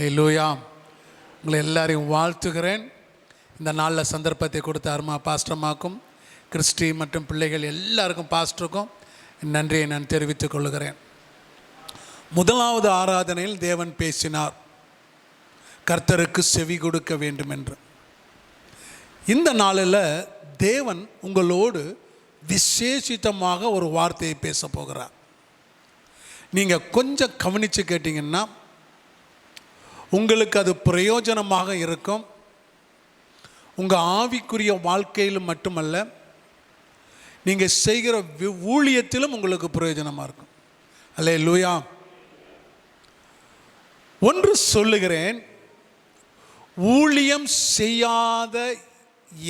அல்லேலூயா. உங்களை எல்லாரையும் வாழ்த்துகிறேன். இந்த நாளில் சந்தர்ப்பத்தை கொடுத்த அருமா பாஸ்டர்மாக்கும் கிறிஸ்டி மற்றும் பிள்ளைகள் எல்லாருக்கும் பாஸ்டருக்கும் நன்றியை நான் தெரிவித்துக் கொள்கிறேன். முதலாவது ஆராதனையில் தேவன் பேசினார், கர்த்தருக்கு செவி கொடுக்க வேண்டும் என்று. இந்த நாளில் தேவன் உங்களோடு விசேஷித்தமாக ஒரு வார்த்தையை பேச போகிறார். நீங்கள் கொஞ்சம் கவனித்து கேட்டிங்கன்னா உங்களுக்கு அது பிரயோஜனமாக இருக்கும். உங்கள் ஆவிக்குரிய வாழ்க்கையில் மட்டுமல்ல, நீங்கள் செய்கிற ஊழியத்திலும் உங்களுக்கு பிரயோஜனமாக இருக்கும். அல்லேலூயா. ஒன்று சொல்லுகிறேன், ஊழியம் செய்யாத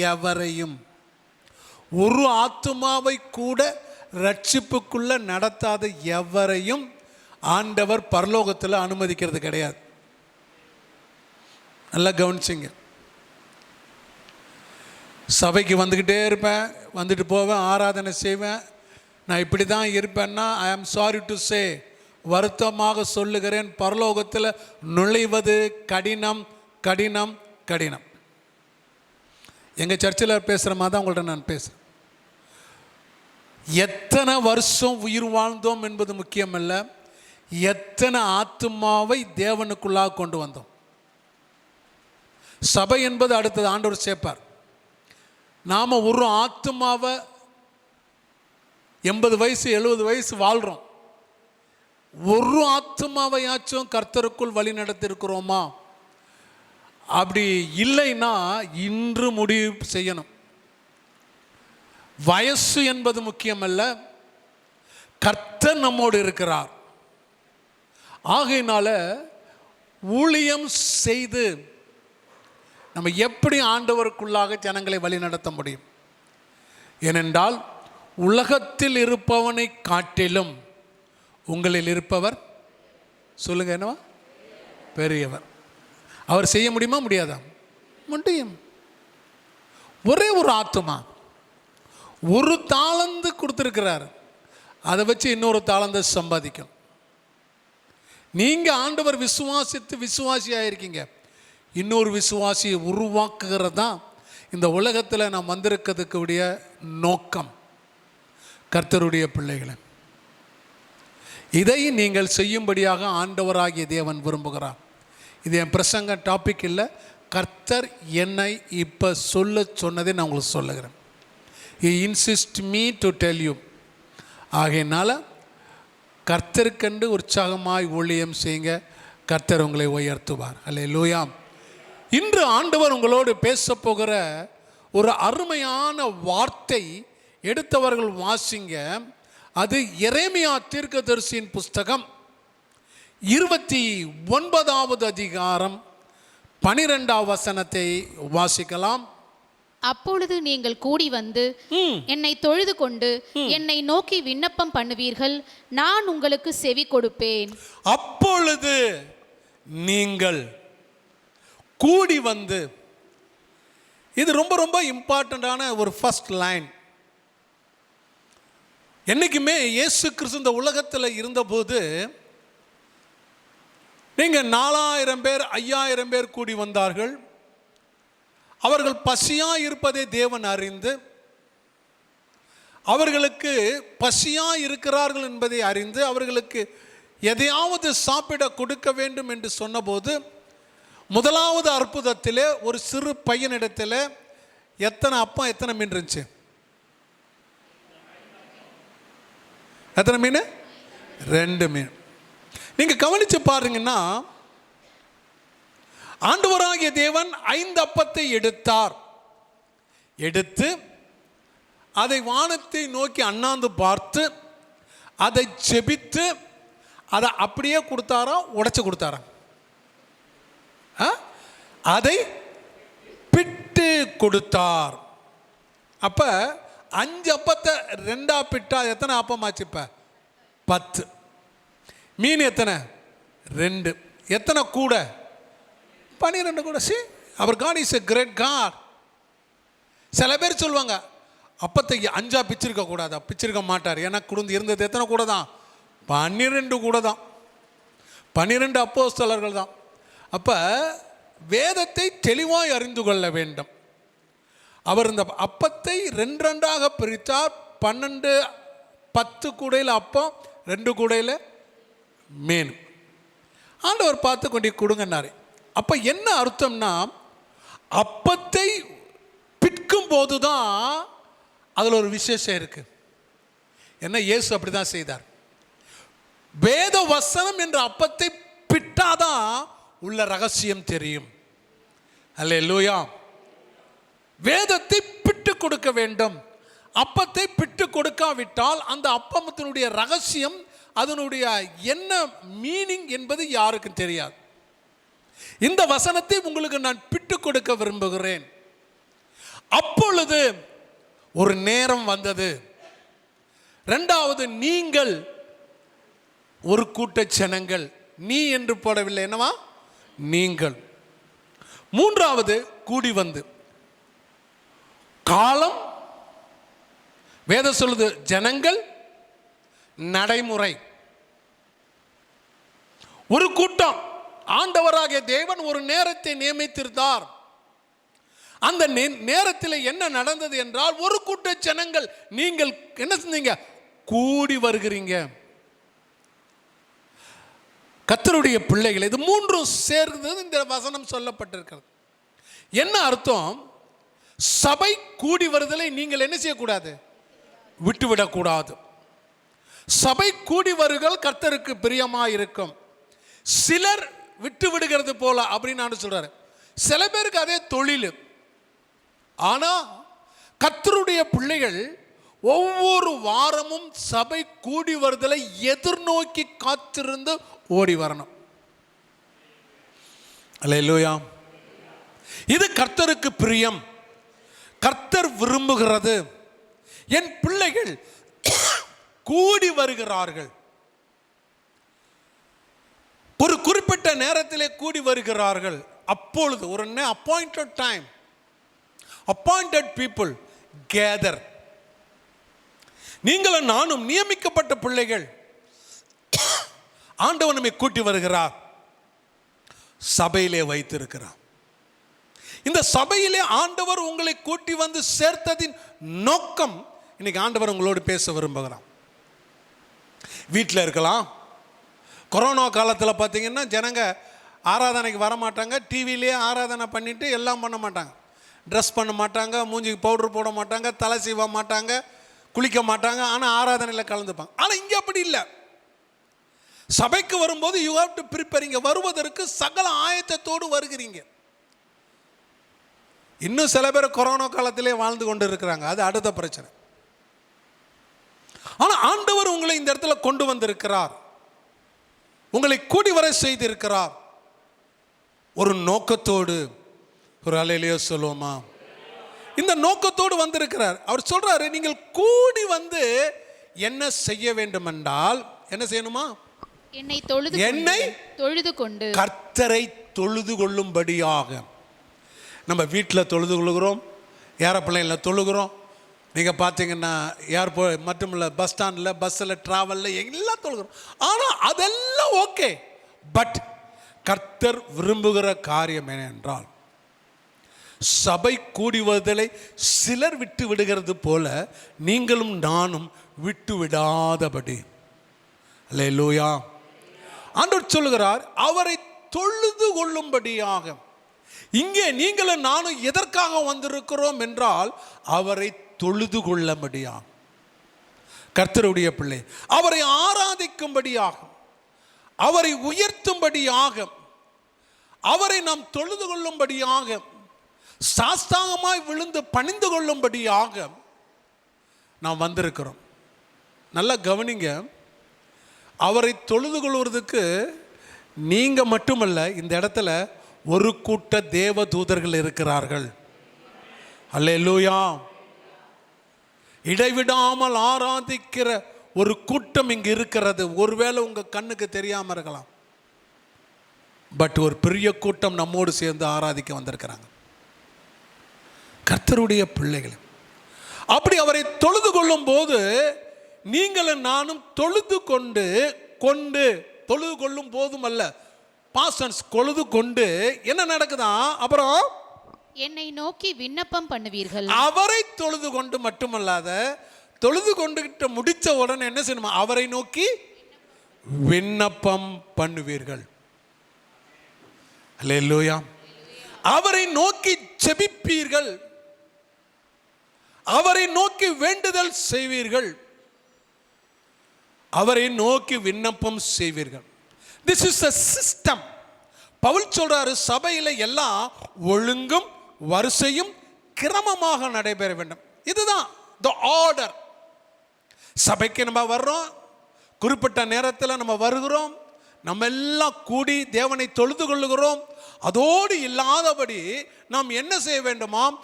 எவரையும், ஒரு ஆத்துமாவை கூட ரட்சிப்புக்குள்ள நடத்தாத எவரையும் ஆண்டவர் பரலோகத்தில் அனுமதிக்கிறது கிடையாது. நல்லா கவனிச்சிங்க. சபைக்கு வந்துக்கிட்டே இருப்பேன், வந்துட்டு போவேன், ஆராதனை செய்வேன், நான் இப்படி தான் இருப்பேன்னா ஐ ஆம் சாரி டு சே, வருத்தமாக சொல்லுகிறேன், பரலோகத்தில் நுழைவது கடினம் கடினம் கடினம். எங்கள் சர்ச்சில் பேசுகிற மாதிரி தான் உங்கள்கிட்ட நான் பேசுகிறேன். எத்தனை வருஷம் உயிர் வாழ்ந்தோம் என்பது முக்கியமல்ல, எத்தனை ஆத்துமாவை தேவனுக்குள்ளாக கொண்டு வந்தோம். சபை என்பது அடுத்தது ஆண்டவர் சேர்ப்பார். நாம் ஒரு ஆத்துமாவை 80 வயசு 70 வயசு வாழ்கிறோம். ஒரு ஆத்துமாவையாச்சும் கர்த்தருக்குள் வழி நடத்திருக்கிறோமா? அப்படி இல்லைன்னா இன்று முடிவு செய்யணும். வயசு என்பது முக்கியமல்ல, கர்த்தர் நம்மோடு இருக்கிறார். ஆகையினால ஊழியம் செய்து நம்ம எப்படி ஆண்டவருக்குள்ளாக ஜனங்களை வழி நடத்த முடியும்? ஏனென்றால் உலகத்தில் இருப்பவனை காட்டிலும் உங்களில் இருப்பவர், சொல்லுங்க, என்னவா? பெரியவர். அவர் செய்ய முடியுமா முடியாதா? முடியும். ஒரே ஒரு ஆத்துமா, ஒரு தாளந்து கொடுத்துருக்கிறார், அதை வச்சு இன்னொரு தாளந்தை சம்பாதிக்கும். நீங்கள் ஆண்டவர் விசுவாசித்து விசுவாசியாக இருக்கீங்க, இன்னொரு விசுவாசியை உருவாக்குகிறது தான் இந்த உலகத்தில் நாம் வந்திருக்கிறதுக்குடைய நோக்கம். கர்த்தருடைய பிள்ளைகளை, இதை நீங்கள் செய்யும்படியாக ஆண்டவராகிய தேவன் விரும்புகிறார். இது என் பிரசங்க டாபிக் இல்லை, கர்த்தர் என்னை இப்போ சொல்ல சொன்னதை நான் உங்களுக்கு சொல்லுகிறேன். He insist me to tell you. ஆகையினால கர்த்தருக்கென்று உற்சாகமாய் ஊழியம் செய்யுங்க, கர்த்தர் உங்களை உயர்த்துவார். அல்லேலூயா. இன்று ஆண்டவர் உங்களோடு பேச போகிற ஒரு அருமையான வார்த்தை எடுத்தவர்கள் வாசிங்க. அது எரேமியா தீர்க்கதரிசியின் புஸ்தகம் 29வது அதிகாரம் 12வது வசனத்தை வாசிக்கலாம். அப்பொழுது நீங்கள் கூடி வந்து என்னை தொழுது கொண்டு என்னை நோக்கி விண்ணப்பம் பண்ணுவீர்கள், நான் உங்களுக்கு செவி கொடுப்பேன். அப்பொழுது நீங்கள் கூடி வந்து, இது ரொம்ப ரொம்ப இம்பார்ட்டண்டான ஒரு ஃபர்ஸ்ட் லைன். என்னைக்குமே இயேசு கிறிஸ்து இந்த உலகத்தில் இருந்தபோது நீங்கள் 4000 பேர் 5000 பேர் கூடி வந்தார்கள். அவர்கள் பசியாக இருப்பதை தேவன் அறிந்து, அவர்களுக்கு பசியாக இருக்கிறார்கள் என்பதை அறிந்து, அவர்களுக்கு எதையாவது சாப்பிட கொடுக்க வேண்டும் என்று சொன்னபோது, முதலாவது அற்புதத்தில் ஒரு சிறு பையனிடத்தில் எத்தனை அப்பம் எத்தனை மீன் இருந்துச்சு? எத்தனை மீன்? 2 மீன். நீங்கள் கவனித்து பாருங்கன்னா, ஆண்டவராகிய தேவன் 5 அப்பத்தை எடுத்தார். எடுத்து அதை வானத்தை நோக்கி அண்ணாந்து பார்த்து அதை ஜெபித்து அதை அப்படியே கொடுத்தாரா, உடைச்சு கொடுத்தாரா? அதை பிட்டு கொடுத்தார். அப்ப 5 அப்பத்தை 2ஆ பிட்டா எத்தனை அப்பமாச்சு? இப்ப 10. மீன் எத்தனை? 2. எத்தனை கூட? 12 கூட. சி, அவர் God is a great God. சில பேர் சொல்லுவாங்க, அப்பத்தை 5ஆ பிச்சிருக்க கூடாதா? பிச்சிருக்க மாட்டார். ஏன்னா குடுந்து இருந்தது எத்தனை கூட தான்? 12 கூட தான். 12 அப்போஸ்தலர்கள் தான். அப்போ வேதத்தை தெளிவாய் அறிந்து கொள்ள வேண்டும். அவர் இந்த அப்பத்தை ரெண்டாக பிரித்தார். 12 10 கூடையில் அப்பம், 2 கூடையில் மீன். ஆண்டவர் பார்த்து கொண்டு கொடுங்கன்னாரு. அப்போ என்ன அர்த்தம்னா, அப்பத்தை பிற்கும் போது தான் அதில் ஒரு விசேஷம் இருக்கு. என்ன, இயேசு அப்படி தான் செய்தார். வேத வசனம் என்ற அப்பத்தை பிட்டாதான் உள்ள ரகசியம் தெரியும். அல்லேலூயா. வேதத்தை பிட்டு கொடுக்க வேண்டும். அப்பத்தை பிட்டு கொடுக்காவிட்டால் அந்த அப்பத்தினுடைய ரகசியம், அதனுடைய என்ன மீனிங் என்பது யாருக்கும் தெரியாது. இந்த வசனத்தை உங்களுக்கு நான் பிட்டு கொடுக்க விரும்புகிறேன். அப்பொழுது ஒரு நேரம் வந்தது. இரண்டாவது, நீங்கள் ஒரு கூட்ட ஜனங்கள், நீ என்று போடவில்லை, என்னவா நீங்கள். மூன்றாவது, கூடி வந்து. காலம் வேதம் சொல்லுது, ஜனங்கள், நடைமுறை. ஒரு கூட்டம். ஆண்டவராகிய தேவன் ஒரு நேரத்தை நியமித்திருந்தார். அந்த நேரத்தில் என்ன நடந்தது என்றால், ஒரு கூட்ட ஜனங்கள், நீங்கள் என்ன செஞ்சீங்க, கூடி வருகிறீங்க. கர்த்தருடைய பிள்ளைகள், இது மூன்றும் சேர்ந்து இந்த வசனம் சொல்லப்பட்டிருக்கிறது. என்ன அர்த்தம்? சபை கூடி வருதலை நீங்கள் என்ன செய்யக்கூடாது, விட்டுவிடக்கூடாது. சபை கூடி வருகள் கர்த்தருக்கு பிரியமா இருக்கும். சிலர் விட்டு விடுகிறது போல அப்படின்னு நான் சொல்றாரு. சில பேருக்கு அதே தொழில். ஆனா கர்த்தருடைய பிள்ளைகள் ஒவ்வொரு வாரமும் சபை கூடி வருதலை எதிர்நோக்கி காத்திருந்து ஓடி வரணும். அல்லேலூயா. இது கர்த்தருக்கு பிரியம், கர்த்தர் விரும்புகிறது. என் பிள்ளைகள் கூடி வருகிறார்கள். ஒரு குறிப்பிட்ட நேரத்திலே கூடி வருகிறார்கள். அப்பொழுது ஒரு appointed time, appointed people gather. நீங்களும் நானும் நியமிக்கப்பட்ட பிள்ளைகள். ஆண்டவர் நம்மை கூட்டி வருகிறார், சபையிலே வைத்திருக்கிறார். இந்த சபையிலே ஆண்டவர் உங்களை கூட்டி வந்து சேர்த்ததின் நோக்கம், இன்னைக்கு ஆண்டவர் உங்களோடு பேச விரும்புகிறார். வீட்டில் இருக்கலாம். கொரோனா காலத்தில் பார்த்தீங்கன்னா ஜனங்க ஆராதனைக்கு வர மாட்டாங்க. டிவிலேயே ஆராதனை பண்ணிட்டு எல்லாம் பண்ண மாட்டாங்க. ட்ரெஸ் பண்ண மாட்டாங்க, மூஞ்சிக்கு பவுடர் போட மாட்டாங்க, தலை சீவ மாட்டாங்க, குளிக்க மாட்டாங்க. ஆனால் ஆராதனையில் கலந்துப்பாங்க. ஆனால் இங்கே அப்படி இல்லை. சபைக்கு வரும்போது யூ ஹேவ் டு ப்ரிப்பேர். இங்கே வருவதற்கு சகல ஆயத்தத்தோடு வருகிறீங்க. இன்னும் சில பேர் கொரோனா காலத்திலே வாழ்ந்து கொண்டு இருக்கிறாங்க, அது அடுத்த பிரச்சனை. ஆனால் ஆண்டவர் உங்களை இந்த இடத்துல கொண்டு வந்திருக்கிறார், உங்களை கூடி வர செய்திருக்கிறார் ஒரு நோக்கத்தோடு. ஒரு அல்லேலூயா சொல்லுவோமா? இந்த நோக்கத்தோடு வந்திருக்கிறார். அவர் சொல்றாரு, நீங்கள் கூடி வந்து என்ன செய்ய வேண்டும் என்றால், என்ன செய்யணுமா? என்னை தொழுது கொண்டு கர்த்தரை தொழுது கொள்ளும்படியாக. நம்ம வீட்டில் தொழுது கொள்ளுகிறோம், ஏரோப்ளேனில் தொழுகிறோம். நீங்கள் பார்த்தீங்கன்னா ஏர்போர்ட் மட்டும் இல்லை, பஸ் ஸ்டாண்டில், பஸ்ஸில், ட்ராவலில் எல்லாம் தொழுகிறோம். ஆனால் அதெல்லாம் ஓகே. பட் கர்த்தர் விரும்புகிற காரியம் என்னென்றால், சபை கூடி வருதலை சிலர் விட்டு விடுகிறது போல நீங்களும் நானும் விட்டு விடாதபடி. அல்லேலூயா. ஆண்டவர் சொல்லுகிறார், அவரை தொழுது கொள்ளும்படியாக. இங்கே நீங்களும் நானும் எதற்காக வந்திருக்கிறோம் என்றால், அவரை தொழுது கொள்ளும்படியாக. கர்த்தருடைய பிள்ளை அவரை ஆராதிக்கும்படியாக, அவரை உயர்த்தும்படியாக, அவரை நாம் தொழுது கொள்ளும்படியாக, சாஸ்தாங்கமாய் விழுந்து பணிந்து கொள்ளும்படியாக நாம் வந்திருக்கிறோம். நல்லா கவனிங்க. அவரை தொழுது கொள்வதற்கு நீங்க மட்டுமல்ல, இந்த இடத்துல ஒரு கூட்ட தேவ தூதர்கள் இருக்கிறார்கள். அல்லேலூயா. இடைவிடாமல் ஆராதிக்கிற ஒரு கூட்டம் இங்கு இருக்கிறது. ஒருவேளை உங்க கண்ணுக்கு தெரியாம இருக்கலாம், பட் ஒரு பெரிய கூட்டம் நம்மோடு சேர்ந்து ஆராதிக்க வந்திருக்கிறாங்க, கர்த்தருடைய பிள்ளைகள். அப்படி அவரை தொழுது கொள்ளும் போது நீங்களும் நானும் தொழுது கொள்ளும் போதும் அல்ல, பாஸ்டன்ஸ் கொழுது கொண்டு என்ன நடக்குதான்? அப்புறம் என்னை நோக்கி விண்ணப்பம் பண்ணுவீர்கள். அவரை தொழுது கொண்டு மட்டுமல்லாத, தொழுது கொண்டுகிட்ட முடிச்ச உடனே என்ன செய்யணுமா? அவரை நோக்கி விண்ணப்பம் பண்ணுவீர்கள். அல்லேலூயா. அவரை நோக்கி ஜெபிப்பீர்கள், அவரை நோக்கி வேண்டுதல் செய்வீர்கள், அவரை நோக்கி விண்ணப்பம் செய்வீர்கள். This is a system. Paul சொல்றாரு, சபையில எல்லாம் ஒழுங்கும் வரிசையும் கிரமமாக நடைபெற வேண்டும். இதுதான் the order. சபைக்கு நம்ம வர்றோம், குறிப்பிட்ட நேரத்தில் நம்ம வருகிறோம், நம்ம எல்லாம் கூடி தேவனை தொழுது கொள்ளுகிறோம். அதோடு இல்லாதபடி நாம் என்ன செய்ய வேண்டுமாம்?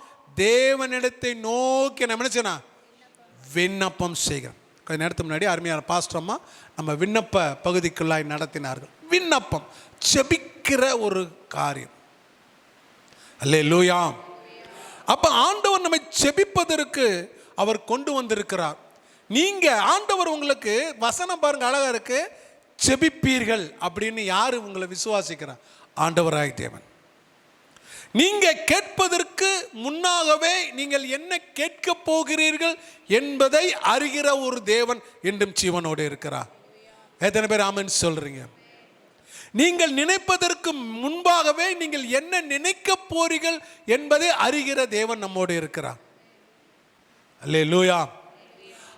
தேவனிடத்தை நோக்கி நம்ம என்ன செய்யணும்? விண்ணப்பம் செய்கிறோம். கொஞ்ச நேரத்துக்கு முன்னாடி அருமையான பாஸ்டர் அம்மா நம்ம விண்ணப்ப பகுதிக்குள்ளாய் நடத்தினார்கள். விண்ணப்பம் ஜெபிக்கிற ஒரு காரியம். அல்லேலூயா. அப்ப ஆண்டவர் நம்மை ஜெபிப்பதற்கு அவர் கொண்டு வந்திருக்கிறார். நீங்க ஆண்டவர் உங்களுக்கு வசனம் பாருங்க, அழகா இருக்கு. ஜெபிப்பீர்கள் அப்படின்னு யாரு உங்களை விசுவாசிக்கிறார்? ஆண்டவராய் தேவன். நீங்க கேட்பதற்கு முன்னாகவே நீங்கள் என்ன கேட்க போகிறீர்கள் என்பதை அறிகிற ஒரு தேவன் என்றும் ஜீவனோடு இருக்கிறார். எத்தனை பேர் ஆமென் சொல்றீங்க? நீங்கள் நினைப்பதற்கு முன்பாகவே நீங்கள் என்ன நினைக்க போறீர்கள் என்பதை அறிகிற தேவன் நம்மோடு இருக்கிறார். அல்லேலூயா.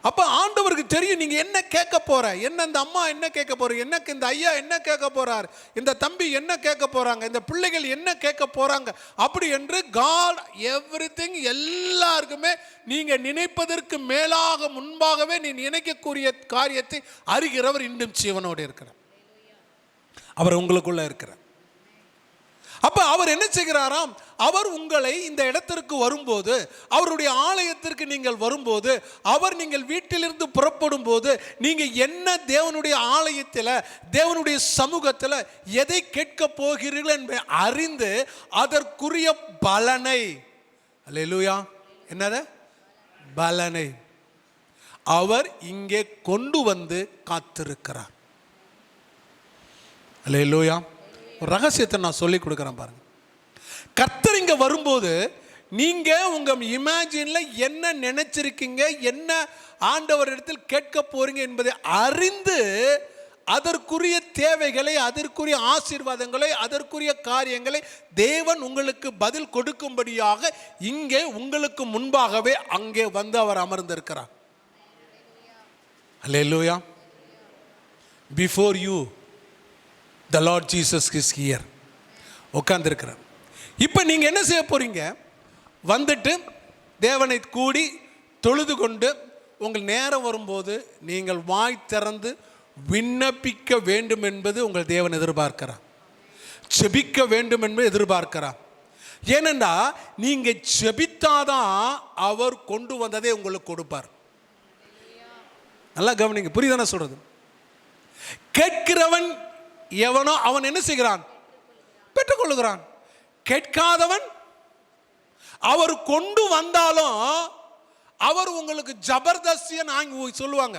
அப்ப ஆண்டவருக்கு தெரியும் நீங்க என்ன கேட்க போற, என்ன இந்த அம்மா என்ன கேட்க போற, எனக்கு இந்த ஐயா என்ன கேட்க போறார், இந்த தம்பி என்ன கேட்க போறாங்க, இந்த பிள்ளைகள் என்ன கேட்க போறாங்க, அப்படி என்று காட் எவ்ரிதிங் எல்லாருக்குமே நீங்க நினைப்பதற்கு மேலாக முன்பாகவே நீ நினைக்கக்கூடிய காரியத்தை அறிகிறவர் இன்னும் ஜீவனோடு இருக்கிறார். அவர் உங்களுக்குள்ள இருக்கிறார். அப்ப அவர் என்ன செய்கிறாராம்? அவர் உங்களை இந்த இடத்திற்கு வரும்போது, அவருடைய ஆலயத்திற்கு நீங்கள் வரும்போது, அவர் நீங்கள் வீட்டிலிருந்து புறப்படும் போது, நீங்க என்ன தேவனுடைய ஆலயத்தில் தேவனுடைய சமூகத்தில் எதை கேட்க போகிறீர்கள் என்பதை அறிந்து அதற்குரிய பலனை, அல்லேலூயா, என்னது பலனை அவர் இங்கே கொண்டு வந்து காத்திருக்கிறார். அல்லேலூயா. ஒரு ரகசியத்தை நான் சொல்லி கொடுக்குறேன் பாருங்க. கர்த்தர் இங்க வரும்போது நீங்க உங்க இமேஜின்ல என்ன நினைச்சிருக்கீங்க, என்ன ஆண்டவர் இடத்தில் கேட்க போறீங்க என்பதை அறிந்து அதற்குரிய தேவைகளை, அதற்குரிய ஆசீர்வாதங்களை, அதற்குரிய காரியங்களை தேவன் உங்களுக்கு பதில் கொடுக்கும்படியாக இங்கே உங்களுக்கு முன்பாகவே அங்கே வந்து அவர் அமர்ந்திருக்கிறார். Hallelujah. Before you the Lord Jesus is here. உட்கார்ந்திருக்கிறார். இப்போ நீங்க என்ன செய்ய போறீங்க? வந்துட்டு தேவனை கூடி தொழுது கொண்டு உங்கள் நேரம் வரும்போது நீங்கள் வாய் திறந்து விண்ணப்பிக்க வேண்டும் என்பது உங்கள் தேவன் எதிர்பார்க்கிறார். ஜெபிக்க வேண்டும் என்பது எதிர்பார்க்கிறார். ஏனென்றா நீங்க ஜெபித்தாதான் அவர் கொண்டு வந்ததே உங்களுக்கு கொடுப்பார். நல்லா கவனிங்க, புரியுதானே சொல்றது? கேட்கிறவன் எவனோ அவன் என்ன செய்கிறான்? பெற்றுக்கொள்ளுகிறான். கேட்காதவன் அவர் கொண்டு வந்தாலும் அவர் உங்களுக்கு ஜபர்தஸ்தியா சொல்லுவாங்க,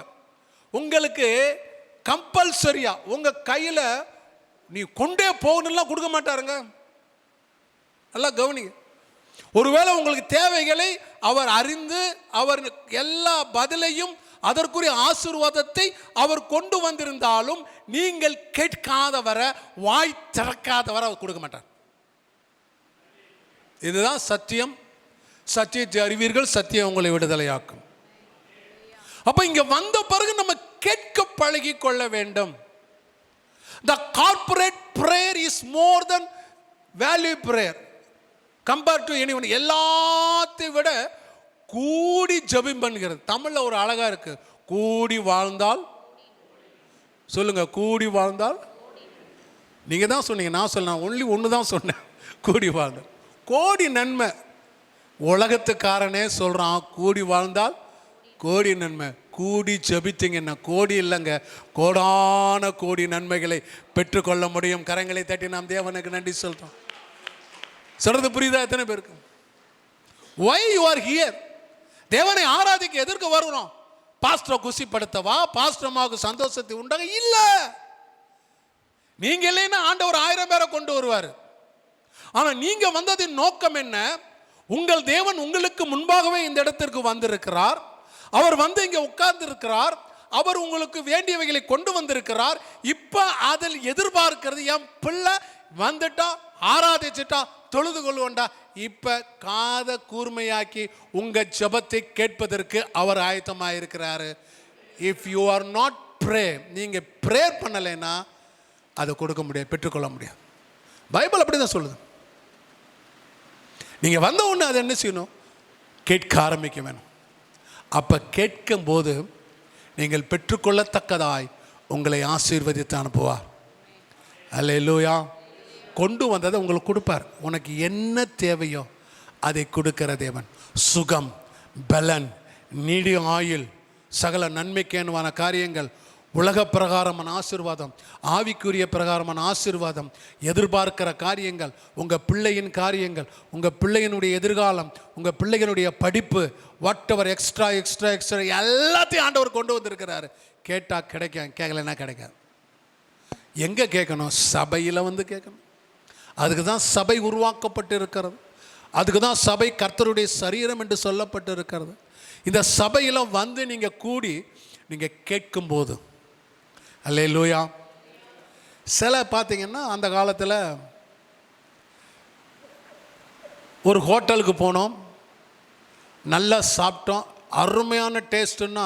உங்களுக்கு கம்பல்சரியா உங்க கையில நீ கொண்டே போகணும்லாம் கொடுக்க மாட்டாருங்க. நல்லா கவனிங்க. ஒருவேளை உங்களுக்கு தேவைகளை அவர் அறிந்து அவர் எல்லா பதிலையும் அதற்குரிய ஆசீர்வாதத்தை அவர் கொண்டு வந்திருந்தாலும் நீங்கள் கேட்காதவரை, வாய் திறக்காதவரை அவர் கொடுக்க மாட்டார். இதுதான் சத்தியம். சத்தியத்தை அறிவீர்கள், சத்தியம் உங்களை விடுதலையாக்கும். அப்ப இங்க வந்த பிறகு நம்ம கேட்க பழகி கொள்ள வேண்டும். The corporate prayer is more than value prayer compared to anyone. எல்லாத்தை விட கூடி ஜெபம் பண்ணுகிறது. தமிழ்ல ஒரு அழகா இருக்கு, கூடி வாழ்ந்தால். சொல்லுங்க, கூடி வாழ்ந்தால். நீங்க தான் சொன்னீங்க, நான் சொல்ல ஒன்லி ஒன்று தான் சொன்னேன். கூடி வாழ்ந்தால் கோடி நன்மை. உலகத்துக்காரனே சொல்றான், கூடி வாழ்ந்தால் கோடி நன்மை. கூடி ஜெபித்தீங்கன்னா கோடி இல்லைங்க, கோடான கோடி நன்மைகளை பெற்றுக்கொள்ள முடியும். கரங்களை தட்டி நாம் தேவனுக்கு நன்றி சொல்றோம். சொல்றது புரியுதா எத்தனை பேருக்கு? Why you are here? தேவனை ஆராதிக்க எதற்கு வருகிறோம்? பாஸ்டரை குசிப்படுத்தவா, பாஸ்டர் அம்மாவுக்கு சந்தோஷத்தை உண்டாக இல்ல. நீங்க இல்லைன்னா ஆண்டவர் 1000 பேரை கொண்டு வருவார். ஆனா நீங்க வந்ததின் நோக்கம் என்ன? உங்கள் தேவன் உங்களுக்கு முன்பாகவே இந்த இடத்திற்கு வந்திருக்கிறார். அவர் வந்து இங்க உட்கார்ந்து இருக்கிறார். அவர் உங்களுக்கு வேண்டியவைகளை கொண்டு வந்திருக்கிறார். இப்ப அதில் எதிர்பார்க்கிறது, என் பிள்ளை வந்துட்டா, ஆராதிச்சுட்டா, தொழுது கொள்வோண்டா, இப்ப காத கூர்மையாக்கி உங்க ஜெபத்தை கேட்பதற்கு அவர் ஆயத்தமாக இருக்கிறாரு. If you are not pray, நீங்க ப்ரேயர் பண்ணலைன்னா அதை கொடுக்க முடியாது, பெற்றுக்கொள்ள முடியாது. பைபிள் அப்படிதான் சொல்லுது. நீங்க வந்த உடனே அதை என்ன செய்யணும்? கேட்க ஆரம்பிக்க வேணும். அப்ப கேட்கும் போது நீங்கள் பெற்றுக்கொள்ளத்தக்கதாய் உங்களை ஆசீர்வதித்து அனுப்புவார். அல்லேலூயா. கொண்டு வந்ததை உங்களுக்கு கொடுப்பார். உனக்கு என்ன தேவையோ அதை கொடுக்கிற தேவன். சுகம், பலன், நீடிய ஆயுள், சகல நன்மைக்கேனுவான காரியங்கள், உலக பிரகாரமான ஆசீர்வாதம், ஆவிக்குரிய பிரகாரமான ஆசீர்வாதம், எதிர்பார்க்கிற காரியங்கள், உங்கள் பிள்ளையின் காரியங்கள், உங்கள் பிள்ளையினுடைய எதிர்காலம், உங்கள் பிள்ளைகளுடைய படிப்பு, what ever extra extra extra எல்லாத்தையும் ஆண்டவர் கொண்டு வந்திருக்கிறாரு. கேட்டால் கிடைக்கும், கேட்கலன்னா கிடைக்காது. எங்கே கேட்கணும்? சபையில் வந்து கேட்கணும். அதுக்கு தான் சபை உருவாக்கப்பட்டு இருக்கிறது. அதுக்கு தான் சபை கர்த்தருடைய சரீரம் என்று சொல்லப்பட்டு இருக்கிறது. இந்த சபையில் வந்து நீங்கள் கூடி நீங்கள் கேட்கும்போது, அல்லேலூயா. சில பார்த்தீங்கன்னா அந்த காலத்தில் ஒரு ஹோட்டலுக்கு போனோம், நல்லா சாப்பிட்டோம், அருமையான டேஸ்ட்டுன்னா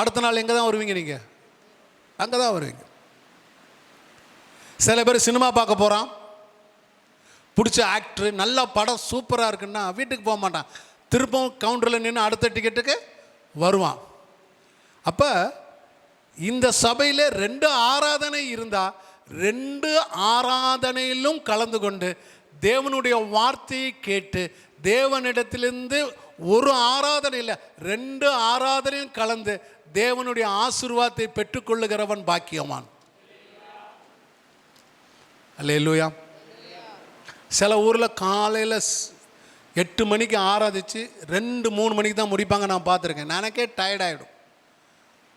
அடுத்த நாள் எங்கே தான் வருவீங்க? நீங்கள் அங்கே தான் வருவீங்க. சில பேர் சினிமா பார்க்க போகிறான், பிடிச்ச ஆக்டரு, நல்ல படம் சூப்பராக இருக்குன்னா வீட்டுக்கு போக மாட்டான், திருப்பவும் கவுண்டரில் நின்று அடுத்த டிக்கெட்டுக்கு வருவான். அப்போ இந்த சபையில் 2 ஆராதனை இருந்தால் 2 ஆராதனையிலும் கலந்து கொண்டு தேவனுடைய வார்த்தையை கேட்டு, தேவனிடத்திலிருந்து ஒரு ஆராதனை இல்லை 2 ஆராதனையும் கலந்து தேவனுடைய ஆசீர்வாதத்தை பெற்றுக்கொள்ளுகிறவன் பாக்கியவான். அல்லேலூயா. சில ஊரில் காலையில் 8 மணிக்கு ஆராதிச்சு 2-3 மணிக்கு தான் முடிப்பாங்க. நான் பார்த்துருக்கேன். எனக்கே டயர்டாகிடும்.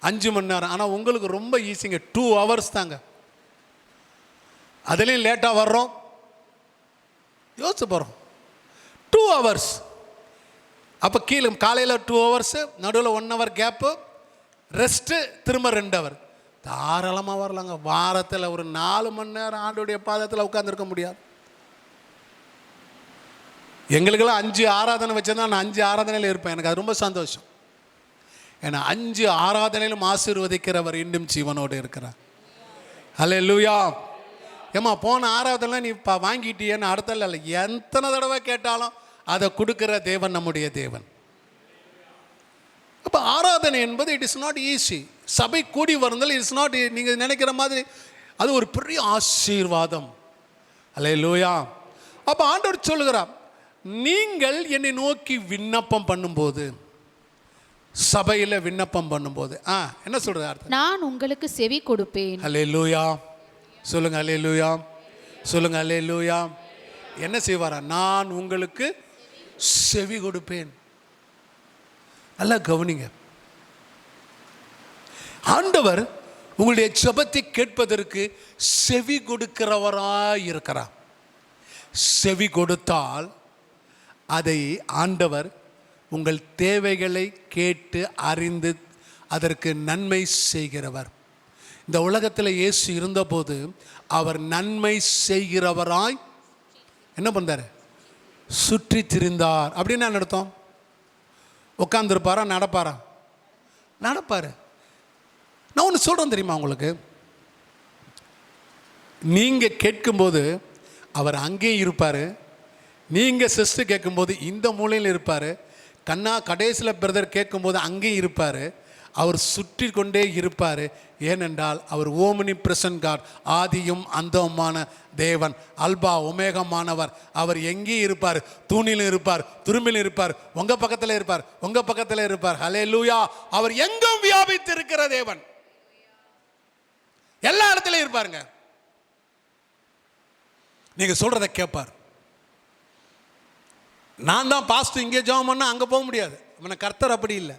5 மணி நேரம். ஆனால் உங்களுக்கு ரொம்ப ஈஸிங்க, 2 hours தாங்க. அதுலேயும் லேட்டாக வர்றோம், யோசிச்சு போகிறோம். 2 hours. அப்போ கீழே காலையில் 2 hours, நடுவில் 1 hour கேப்பு, ரெஸ்ட்டு, திரும்ப 2 hour. தாராளமாக வரலாங்க. வாரத்தில் ஒரு 4 மணி நேரம் ஆண்டோடைய பாதத்தில் உட்காந்துருக்க முடியாது. எங்களுக்கெல்லாம் 5 ஆராதனை வச்சதான் நான் 5 ஆராதனையில் இருப்பேன். எனக்கு அது ரொம்ப சந்தோஷம். ஏன்னா 5 ஆராதனையிலும் ஆசீர்வதிக்கிறவர் இன்னும் ஜீவனோடு இருக்கிறார். அல்லேலூயா. ஏம்மா போன ஆராதனை நீ வாங்கிட்டியேன்னு அடுத்த இல்லை, எத்தனை தடவை கேட்டாலும் அதை கொடுக்கிற தேவன் நம்முடைய தேவன். அப்போ ஆராதனை என்பது இட் இஸ் நாட் ஈஸி. சபை கூடி வருந்தல் இட்ஸ் நாட், நீங்கள் நினைக்கிற மாதிரி அது ஒரு பெரிய ஆசீர்வாதம். அல்லேலூயா. அப்போ ஆண்டவர் சொல்லுகிறார், நீங்கள் என்னை நோக்கி விண்ணப்பம் பண்ணும்போது, சபையில் விண்ணப்பம் பண்ணும்போது என்ன சொல்றாரு? நான் உங்களுக்கு செவி கொடுப்பேன். அல்லேலூயா. சொல்லுங்க அல்லேலூயா. சொல்லுங்க அல்லேலூயா. என்ன செய்வாரா? நான் உங்களுக்கு செவி கொடுப்பேன். நல்லா கவனிங்க. ஆண்டவர் உங்களுடைய ஜெபத்தை கேட்பதற்கு செவி கொடுக்கிறவராய் இருக்கிறார். செவி கொடுத்தால் அதை ஆண்டவர் உங்கள் தேவைகளை கேட்டு அறிந்து அதற்கு நன்மை செய்கிறவர். இந்த உலகத்தில் இயேசு இருந்தபோது அவர் நன்மை செய்கிறவராய் என்ன பண்ணார்? சுற்றி திரிந்தார். அப்படின்னு என்ன அர்த்தம்? உட்காந்துருப்பாரா? நடப்பாரா? நடப்பார். நான் ஒன்று சொல்கிறேன் தெரியுமா உங்களுக்கு? நீங்கள் கேட்கும்போது அவர் அங்கேயும் இருப்பார். நீங்கள் சிஸ்டர் கேட்கும்போது இந்த மூலையில் இருப்பார். கடைசியில் பிரதர் கேட்கும்போது அங்கேயும் இருப்பார். அவர் சுற்றி கொண்டே இருப்பார். ஏனென்றால் அவர் ஓமினி பிரசன்ட் காட், ஆதியும் அந்தமான தேவன், அல்பா ஒமேகமானவர். அவர் எங்கேயும் இருப்பார். தூணிலும் இருப்பார், துரும்பிலும் இருப்பார், உங்கள் பக்கத்தில் இருப்பார், உங்கள் பக்கத்தில் இருப்பார். ஹல்லேலூயா. அவர் எங்கும் வியாபித்து இருக்கிற தேவன், எல்லா இடத்துலையும் இருப்பாருங்க. நீங்கள் சொல்கிறத கேட்பார். நான் தான் பாஸ்டர், இங்கே ஜெபம் பண்ணால் அங்கே போக முடியாது. இவனை கர்த்தர் அப்படி இல்லை.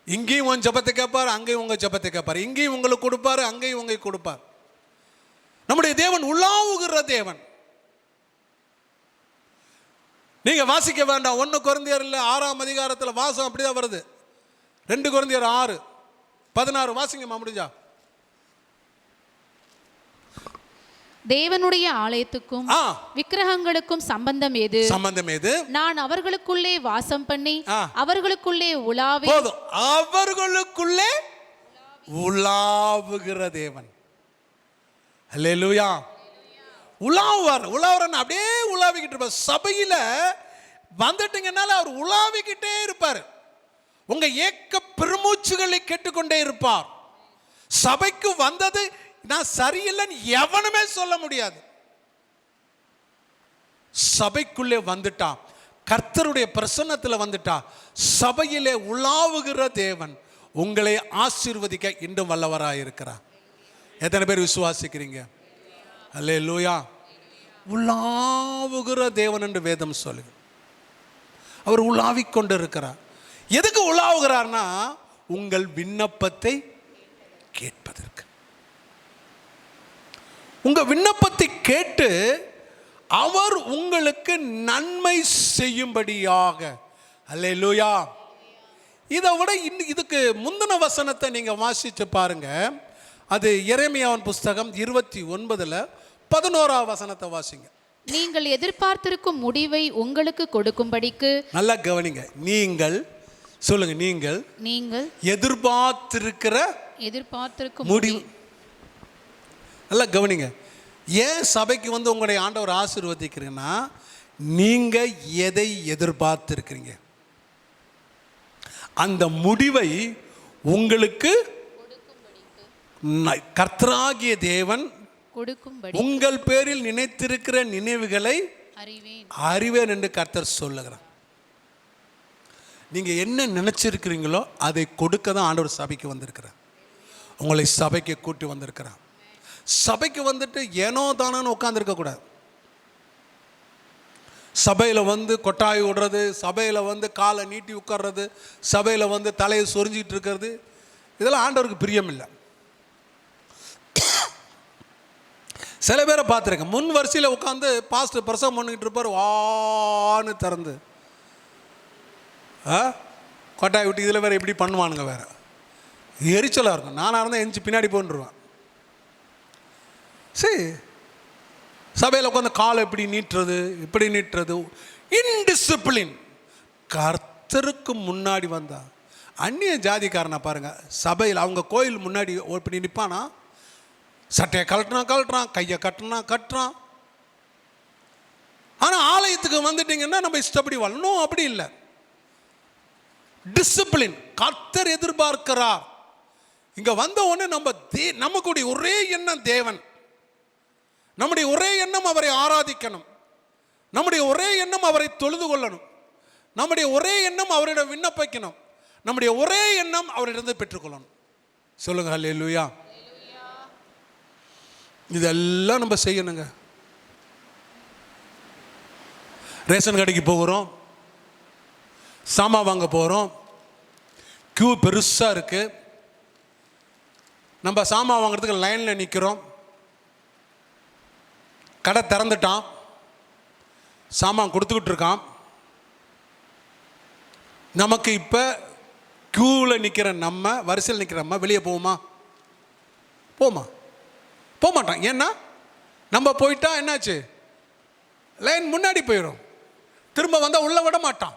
இங்கேயும் உன் ஜெபத்தை கேட்பார், அங்கேயும் உங்கள் ஜெபத்தை கேட்பார். இங்கேயும் உங்களுக்கு கொடுப்பார், அங்கேயும் உங்களுக்கு கொடுப்பார். நம்முடைய தேவன் உலாவுகிற தேவன். நீங்க வாசிக்க வேண்டாம். 1 கொரிந்தியர் 6ஆம் அதிகாரத்தில் வாசம் அப்படிதான் வருது. 2 கொரிந்தியர் 6:16 வாசிங்கம்மா முடிஞ்சா. தேவனுடைய ஆலயத்துக்கும் விக்கிரகங்களுக்கும் சம்பந்தம் ஏது? சம்பந்தம் ஏது? நான் அவர்களுக்குள்ளே வாசம் பண்ணி அவர்களுக்குள்ளே உலாவி. போதும், அவர்களுக்குள்ளே உலாவுகிற தேவன். அல்லேலூயா. உலாவுறன்னு அப்படியே உலாவிக்கிட்டு இருப்பார். சபையில வந்துட்டீங்கன்னால அவர் உலாவிக்கிட்டே இருப்பார். உங்க ஏக்க பெருமூச்சுகளை கேட்டுக்கொண்டே இருப்பார். சபைக்கு வந்தது நான் சரியில்லைன்னு எவனுமே சொல்ல முடியாது. சபைக்குள்ளே வந்துட்டா, கர்த்தருடைய பிரசன்னத்தில் வந்துட்டா, சபையிலே உலாவுகிற தேவன் உங்களை ஆசீர்வதிக்க இன்றும் வல்லவராக இருக்கிறார். எத்தனை பேர் விசுவாசிக்கிறீங்க? அல்லேலூயா. உலாவுகிற தேவன் என்று வேதம் சொல்லுங்க. அவர் உலாவிக் கொண்டு இருக்கிறார். எதுக்கு உலாவுகிறார்னா, உங்கள் விண்ணப்பத்தை கேட்பதற்கு. உங்க விண்ணப்பத்தை கேட்டு அவர் உங்களுக்கு நன்மை செய்யும்படியாக. அல்லேலூயா. இதை விட இதுக்கு முந்தின வசனத்தை நீங்க வாசிச்சு பாருங்க. அது எரேமியாவின் புஸ்தகம் 29:11 வசனத்தை வாசிங்க. நீங்கள் எதிர்பார்த்திருக்கும் முடிவை உங்களுக்கு கொடுக்கும்படிக்கு. நல்லா கவனிங்க. நீங்கள் சொல்லுங்க. நீங்கள் எதிர்பார்த்திருக்கும் முடிவு. நல்லா கவனிங்க. ஏன் சபைக்கு வந்து உங்களுடைய ஆண்டவர் ஆசீர்வதிக்கிறீங்கன்னா, நீங்க எதை எதிர்பார்த்திருக்கிறீங்க அந்த முடிவை உங்களுக்கு கர்த்தராகிய தேவன் கொடுக்கும்படி உங்கள் பேரில் நினைத்திருக்கிற நினைவுகளை அறிவேன் என்று கர்த்தர் சொல்லுகிறார். நீங்க என்ன நினைச்சிருக்கிறீங்களோ அதை கொடுக்க தான் ஆண்டவர் சபைக்கு வந்திருக்கிறார். உங்களை சபைக்கு கூட்டி வந்திருக்கிறார். சபைக்கு வந்துட்டு ஏனோ தானோன்னு உட்கார்ந்துருக்க கூடாது. சபையில் வந்து கொட்டாய் விடுறது, சபையில் வந்து காலை நீட்டி உட்கார்றது, சபையில் வந்து தலையை சொரிஞ்சிட்டு இருக்கிறது, இதெல்லாம் ஆண்டவருக்கு பிரியம் இல்லை. சில பேரை பார்த்துருக்கேன், முன் வரிசையில் உட்காந்து பாஸ்டர் பிரசவம் பண்ணிக்கிட்டு இருப்பார். வான்னு திறந்து கொட்டாய் விட்டு இதில் வேறு எப்படி பண்ணுவானுங்க, வேறு எரிச்சலாக இருக்கும். நானாக இருந்தால் எஞ்சி பின்னாடி போன்றுவேன். சரி, சபையில் உட்காந்து காலை எப்படி நீட்டுறது, இன்டிசிப்ளின். கர்த்தருக்கு முன்னாடி வந்தா அந்நிய ஜாதிக்காரனை பாருங்க, சபையில் அவங்க கோயில் முன்னாடி இப்படி நிற்பானா, சட்டையை கழட்டுறான், கையை கட்டுறான். ஆனால் ஆலயத்துக்கு வந்துட்டீங்கன்னா நம்ம இஷ்டப்படி வரணும், அப்படி இல்லை. டிசிப்ளின் கர்த்தர் எதிர்பார்க்கிறார். இங்க வந்த உடனே நமக்குடைய ஒரே எண்ணம் தேவன். நம்முடைய ஒரே எண்ணம் அவரை ஆராதிக்கணும். நம்முடைய ஒரே எண்ணம் அவரை தொழுது கொள்ளணும். நம்முடைய ஒரே எண்ணம் அவரிடம் விண்ணப்பிக்கணும். நம்முடைய ஒரே எண்ணம் அவரிடம் பெற்றுக்கொள்ளணும். சொல்லுங்க அல்லேலூயா. இதெல்லாம் நம்ம செய்யணுங்க. ரேஷன் கடைக்கு போகிறோம், சாமான் வாங்க போகிறோம், கியூ பெருசாக இருக்கு. நம்ம சாமான் வாங்குறதுக்கு லைனில் நிற்கிறோம். கடை திறந்துட்டான், சாமான் கொடுத்துக்கிட்டு இருக்கான். நமக்கு இப்போ கியூவில் நிற்கிற நம்ம, வரிசையில் நிற்கிற நம்ம வெளியே போக மாட்டான். ஏன்னா நம்ம போயிட்டா என்னாச்சு, லைன் முன்னாடி போயிடும். திரும்ப வந்தால் உள்ள விட மாட்டான்.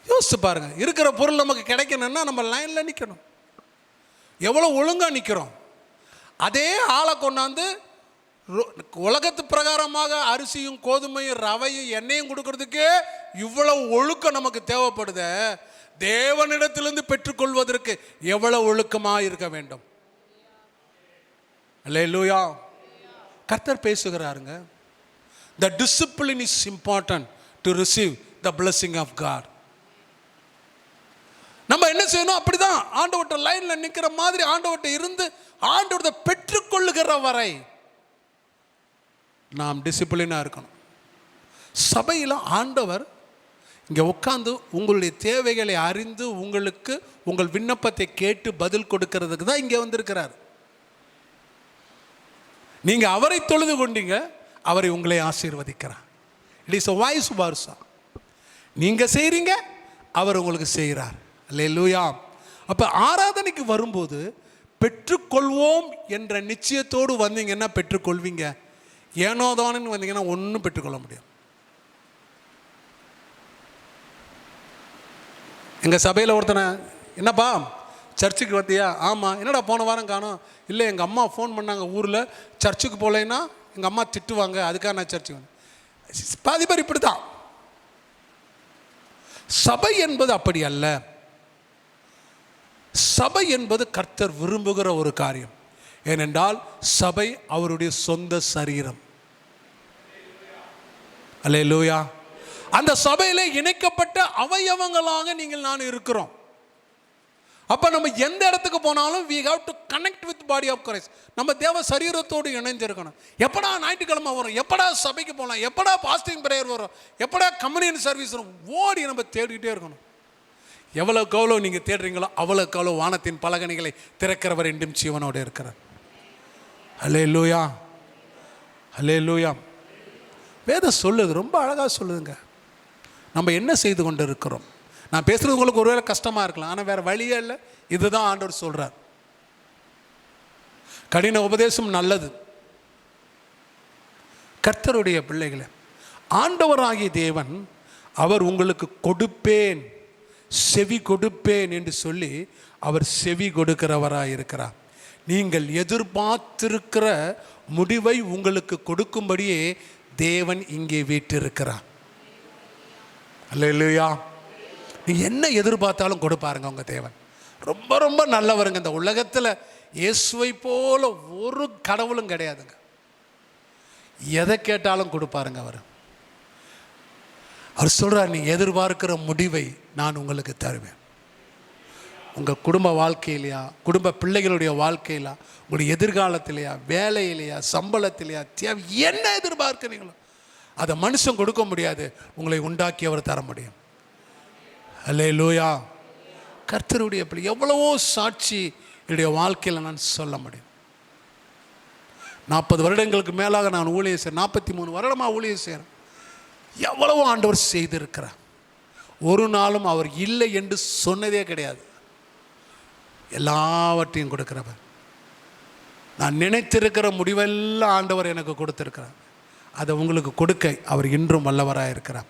யோசிச்சு பாருங்க, இருக்கிற பொருள் நமக்கு கிடைக்கணும்னா நம்ம லைனில் நிற்கணும். எவ்வளோ ஒழுங்காக நிற்கிறோம். அதே ஆளை கொண்டாந்து உலகத்து பிரகாரமாக அரிசியும் கோதுமையும் ரவையும் எண்ணெயும் கொடுக்கறதுக்கே இவ்வளவு ஒழுக்கம் நமக்கு தேவைப்படுத, தேவனிடத்திலிருந்து பெற்றுக்கொள்வதற்கு எவ்வளவு ஒழுக்கமாக இருக்க வேண்டும். அல்லேலூயா. கர்த்தர் பேசுகிறாருங்க. The discipline is important to receive the blessing of God. நம்ம என்ன செய்யணும், அப்படிதான் ஆண்டவர்ட்ட லைன்ல நிக்கிற மாதிரி ஆண்டவர்ட்ட இருந்து ஆண்டவர்ட்ட பெற்றுக்கொள்ளுகிற வரை நாம் டிசிப்ளினா இருக்கணும். சபையில் ஆண்டவர் இங்கே உட்காந்து உங்களுடைய தேவைகளை அறிந்து உங்களுக்கு உங்கள் விண்ணப்பத்தை கேட்டு பதில் கொடுக்கறதுக்கு தான் இங்கே வந்திருக்கிறார். நீங்க அவரை தொழுது கொண்டீங்க, அவரை உங்களை ஆசீர்வதிக்கிறார். It is a vice versa. நீங்க செய்றீங்க, அவர் உங்களுக்கு செய்கிறார். அல்லேலூயா. அப்ப ஆராதனைக்கு வரும்போது பெற்றுக்கொள்வோம் என்ற நிச்சயத்தோடு வந்தீங்கன்னா பெற்றுக்கொள்வீங்க. ஏனோதானு வந்தீங்கன்னா ஒன்றும் பெற்றுக்கொள்ள முடியும். எங்கள் சபையில் ஒருத்தனை, என்னப்பா சர்ச்சுக்கு வந்தியா? ஆமாம். என்னடா போன வாரம் காணோம்? இல்லை, எங்கள் அம்மா ஃபோன் பண்ணாங்க ஊரில், சர்ச்சுக்கு போகலைன்னா எங்கள் அம்மா திட்டுவாங்க, அதுக்காக நான் சர்ச்சுக்கு வந்தேன். பாதி பேர் இப்படி தான். சபை என்பது அப்படி அல்ல. சபை என்பது கர்த்தர் விரும்புகிற ஒரு காரியம். ஏனென்றால் சபை அவருடைய சொந்த சரீரம். அல்லேலூயா. அந்த சபையிலே இணைக்கப்பட்ட அவயவங்களாக நீங்கள் நான் இருக்கிறோம். அப்ப நம்ம எந்த இடத்துக்கு போனாலும் we have to connect with body of Christ. நம்ம தேவ சரீரத்தோடு இணைஞ்சிருக்கணும். எப்படா ஞாயிற்றுக்கிழமை வரும், எப்படா சபைக்கு போகலாம், எப்படா பாஸ்டிங் பிரேயர் வரும், எப்படா கம்யூனியன் சர்வீஸ் வரும், ஓடி நம்ம தேடிக்கிட்டே இருக்கணும். எவ்வளவுக்கு எவ்வளோ நீங்கள் தேடுறீங்களோ அவ்வளோக்கு அவ்வளோ வானத்தின் பலகணிகளை திறக்கிறவர் என்றும் ஜீவனோடு இருக்கிறார். அல்லேலூயா, அல்லேலூயா. வேதம் சொல்லுது, ரொம்ப அழகாக சொல்லுதுங்க. நம்ம என்ன செய்து கொண்டு இருக்கிறோம். நான் பேசுகிறது உங்களுக்கு ஒருவேளை கஷ்டமாக இருக்கலாம், ஆனால் வேறு வழியே இல்லை. இதுதான் ஆண்டவர் சொல்கிறார். கடின உபதேசம் நல்லது. கர்த்தருடைய பிள்ளைகளை, ஆண்டவராகிய தேவன் அவர் உங்களுக்கு கொடுப்பேன், செவி கொடுப்பேன் என்று சொல்லி அவர் செவி கொடுக்கிறவராக இருக்கிறார். நீங்கள் எதிர்பார்த்திருக்கிற முடிவை உங்களுக்கு கொடுக்கும்படியே தேவன் இங்கே வீற்றிருக்கிறார். அல்லேலூயா. நீங்க என்ன எதிர்பார்த்தாலும் கொடுப்பாருங்க உங்க தேவன். ரொம்ப ரொம்ப நல்லவருங்க. இந்த உலகத்தில் இயேசுவை போல ஒரு கடவுளும் கிடையாதுங்க. எதை கேட்டாலும் கொடுப்பாருங்க அவர். அவர் சொல்றார், நீ எதிர்பார்க்கிற முடிவை நான் உங்களுக்கு தருவேன். உங்கள் குடும்ப வாழ்க்கையிலையா, குடும்ப பிள்ளைகளுடைய வாழ்க்கையிலா, உங்களுடைய எதிர்காலத்திலையா, வேலையிலையா, சம்பளத்திலையா, தேவை என்ன எதிர்பார்க்கிறீங்களோ அதை மனுஷன் கொடுக்க முடியாது, உங்களை உண்டாக்கியவர் தர முடியும். அல்லேலூயா. கர்த்தருடைய பிள்ளை எவ்வளவோ சாட்சி என்னுடைய வாழ்க்கையில் நான் சொல்ல முடியும். 40 வருடங்களுக்கு மேலாக நான் ஊழியம் செய்கிறேன். 43 வருடமாக ஊழியம் செய்கிறேன். எவ்வளவோ ஆண்டவர் செய்திருக்கிறார். ஒரு நாளும் அவர் இல்லை என்று சொன்னதே கிடையாது. எல்லாவற்றையும் கொடுக்கிறவர். நான் நினைத்திருக்கிற முடிவெல்லாம் ஆண்டவர் எனக்கு கொடுத்திருக்கிறார். அதை உங்களுக்கு கொடுக்க அவர் இன்றும் வல்லவராக இருக்கிறார்.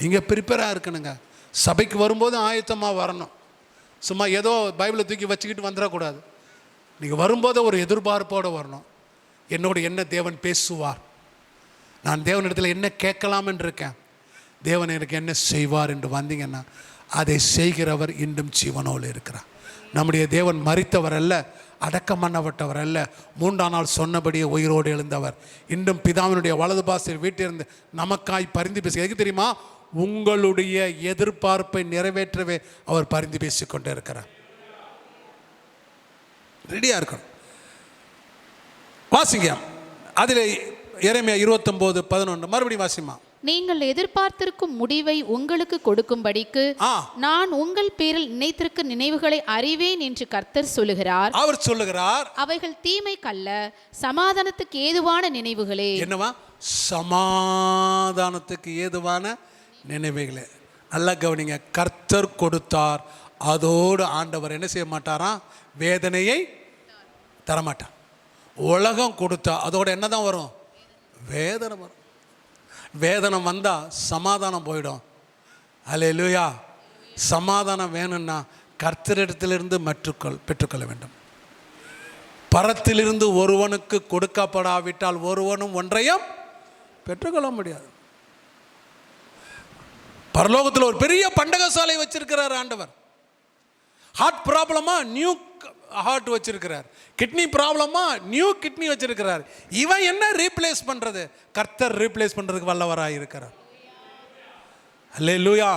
நீங்கள் ப்ரிப்பேராக இருக்கணுங்க. சபைக்கு வரும்போது ஆயத்தமாக வரணும். சும்மா ஏதோ பைபிளை தூக்கி வச்சுக்கிட்டு வந்துடக்கூடாது. நீங்கள் வரும்போது ஒரு எதிர்பார்ப்போடு வரணும். என்னோடு என்ன தேவன் பேசுவார், நான் தேவனிடத்தில் என்ன கேட்கலாம்னு இருக்கேன், தேவன் எனக்கு என்ன செய்வார் என்று வந்தீங்கன்னா அதை செய்கிறவர் இன்றும் ஜீவனோடு இருக்கிறார். நம்முடைய தேவன் மரித்தவர் அல்ல, அடக்கம் பண்ணப்பட்டவர் அல்ல, 3ஆம் நாள் சொன்னபடியே உயிரோடு எழுந்தவர். இன்றும் பிதாவினுடைய வலது பாசத்தில் வீட்டிலிருந்து நமக்காய் பரிந்து பேச. எதுக்கு தெரியுமா? உங்களுடைய எதிர்பார்ப்பை நிறைவேற்றவே அவர் பரிந்து பேசிக்கொண்டே இருக்கிறார். ரெடியா இருக்கணும். வாசிங்க அதில் எரேமியா 29:11 மறுபடியும் வாசிமா. நீங்கள் எதிர்பார்த்திருக்கும் முடிவை உங்களுக்கு கொடுக்கும்படிக்கு நான் உங்கள் பேரில் நினைத்திருக்கும் நினைவுகளை அறிவேன் என்று கர்த்தர் சொல்லுகிறார். அவர் சொல்லுகிறார், அவைகள் தீமைக்கல்ல, சமாதானத்துக்கு ஏதுவான நினைவுகளே. என்னவா? சமாதானத்துக்கு ஏதுவான நினைவுகளே. நல்லா கவனிங்க. கர்த்தர் கொடுத்தார், அதோடு ஆண்டவர் என்ன செய்ய மாட்டாராம்? வேதனையை தரமாட்டார். உலகம் கொடுத்தா அதோட என்னதான் வரும்? வேதனை வரும். வேதனை வந்தால் சமாதானம் போயிடும். அல்லேலூயா. சமாதானம் வேணும்னா கர்த்தரிடத்திலிருந்து பெற்றுக்கொள்ள வேண்டும். பரத்திலிருந்து ஒருவனுக்கு கொடுக்கப்படாவிட்டால் ஒருவனும் ஒன்றையும் பெற்றுக்கொள்ள முடியாது. பரலோகத்தில் ஒரு பெரிய பண்டகசாலை வச்சிருக்கிறார் ஆண்டவர். ஹார்ட் ப்ராப்ளமா நியூ ஹார்ட் வச்சிருக்கிறார். கிட்னி ப்ராப்ளமா நியூ கிட்னி வச்சிருக்கிறார். இவன் என்ன ரீப்ளேஸ் பண்றது? கர்த்தர் ரீப்ளேஸ் பண்றதுக்கு வல்லவராய் இருக்கிறார். அல்லேலூயா.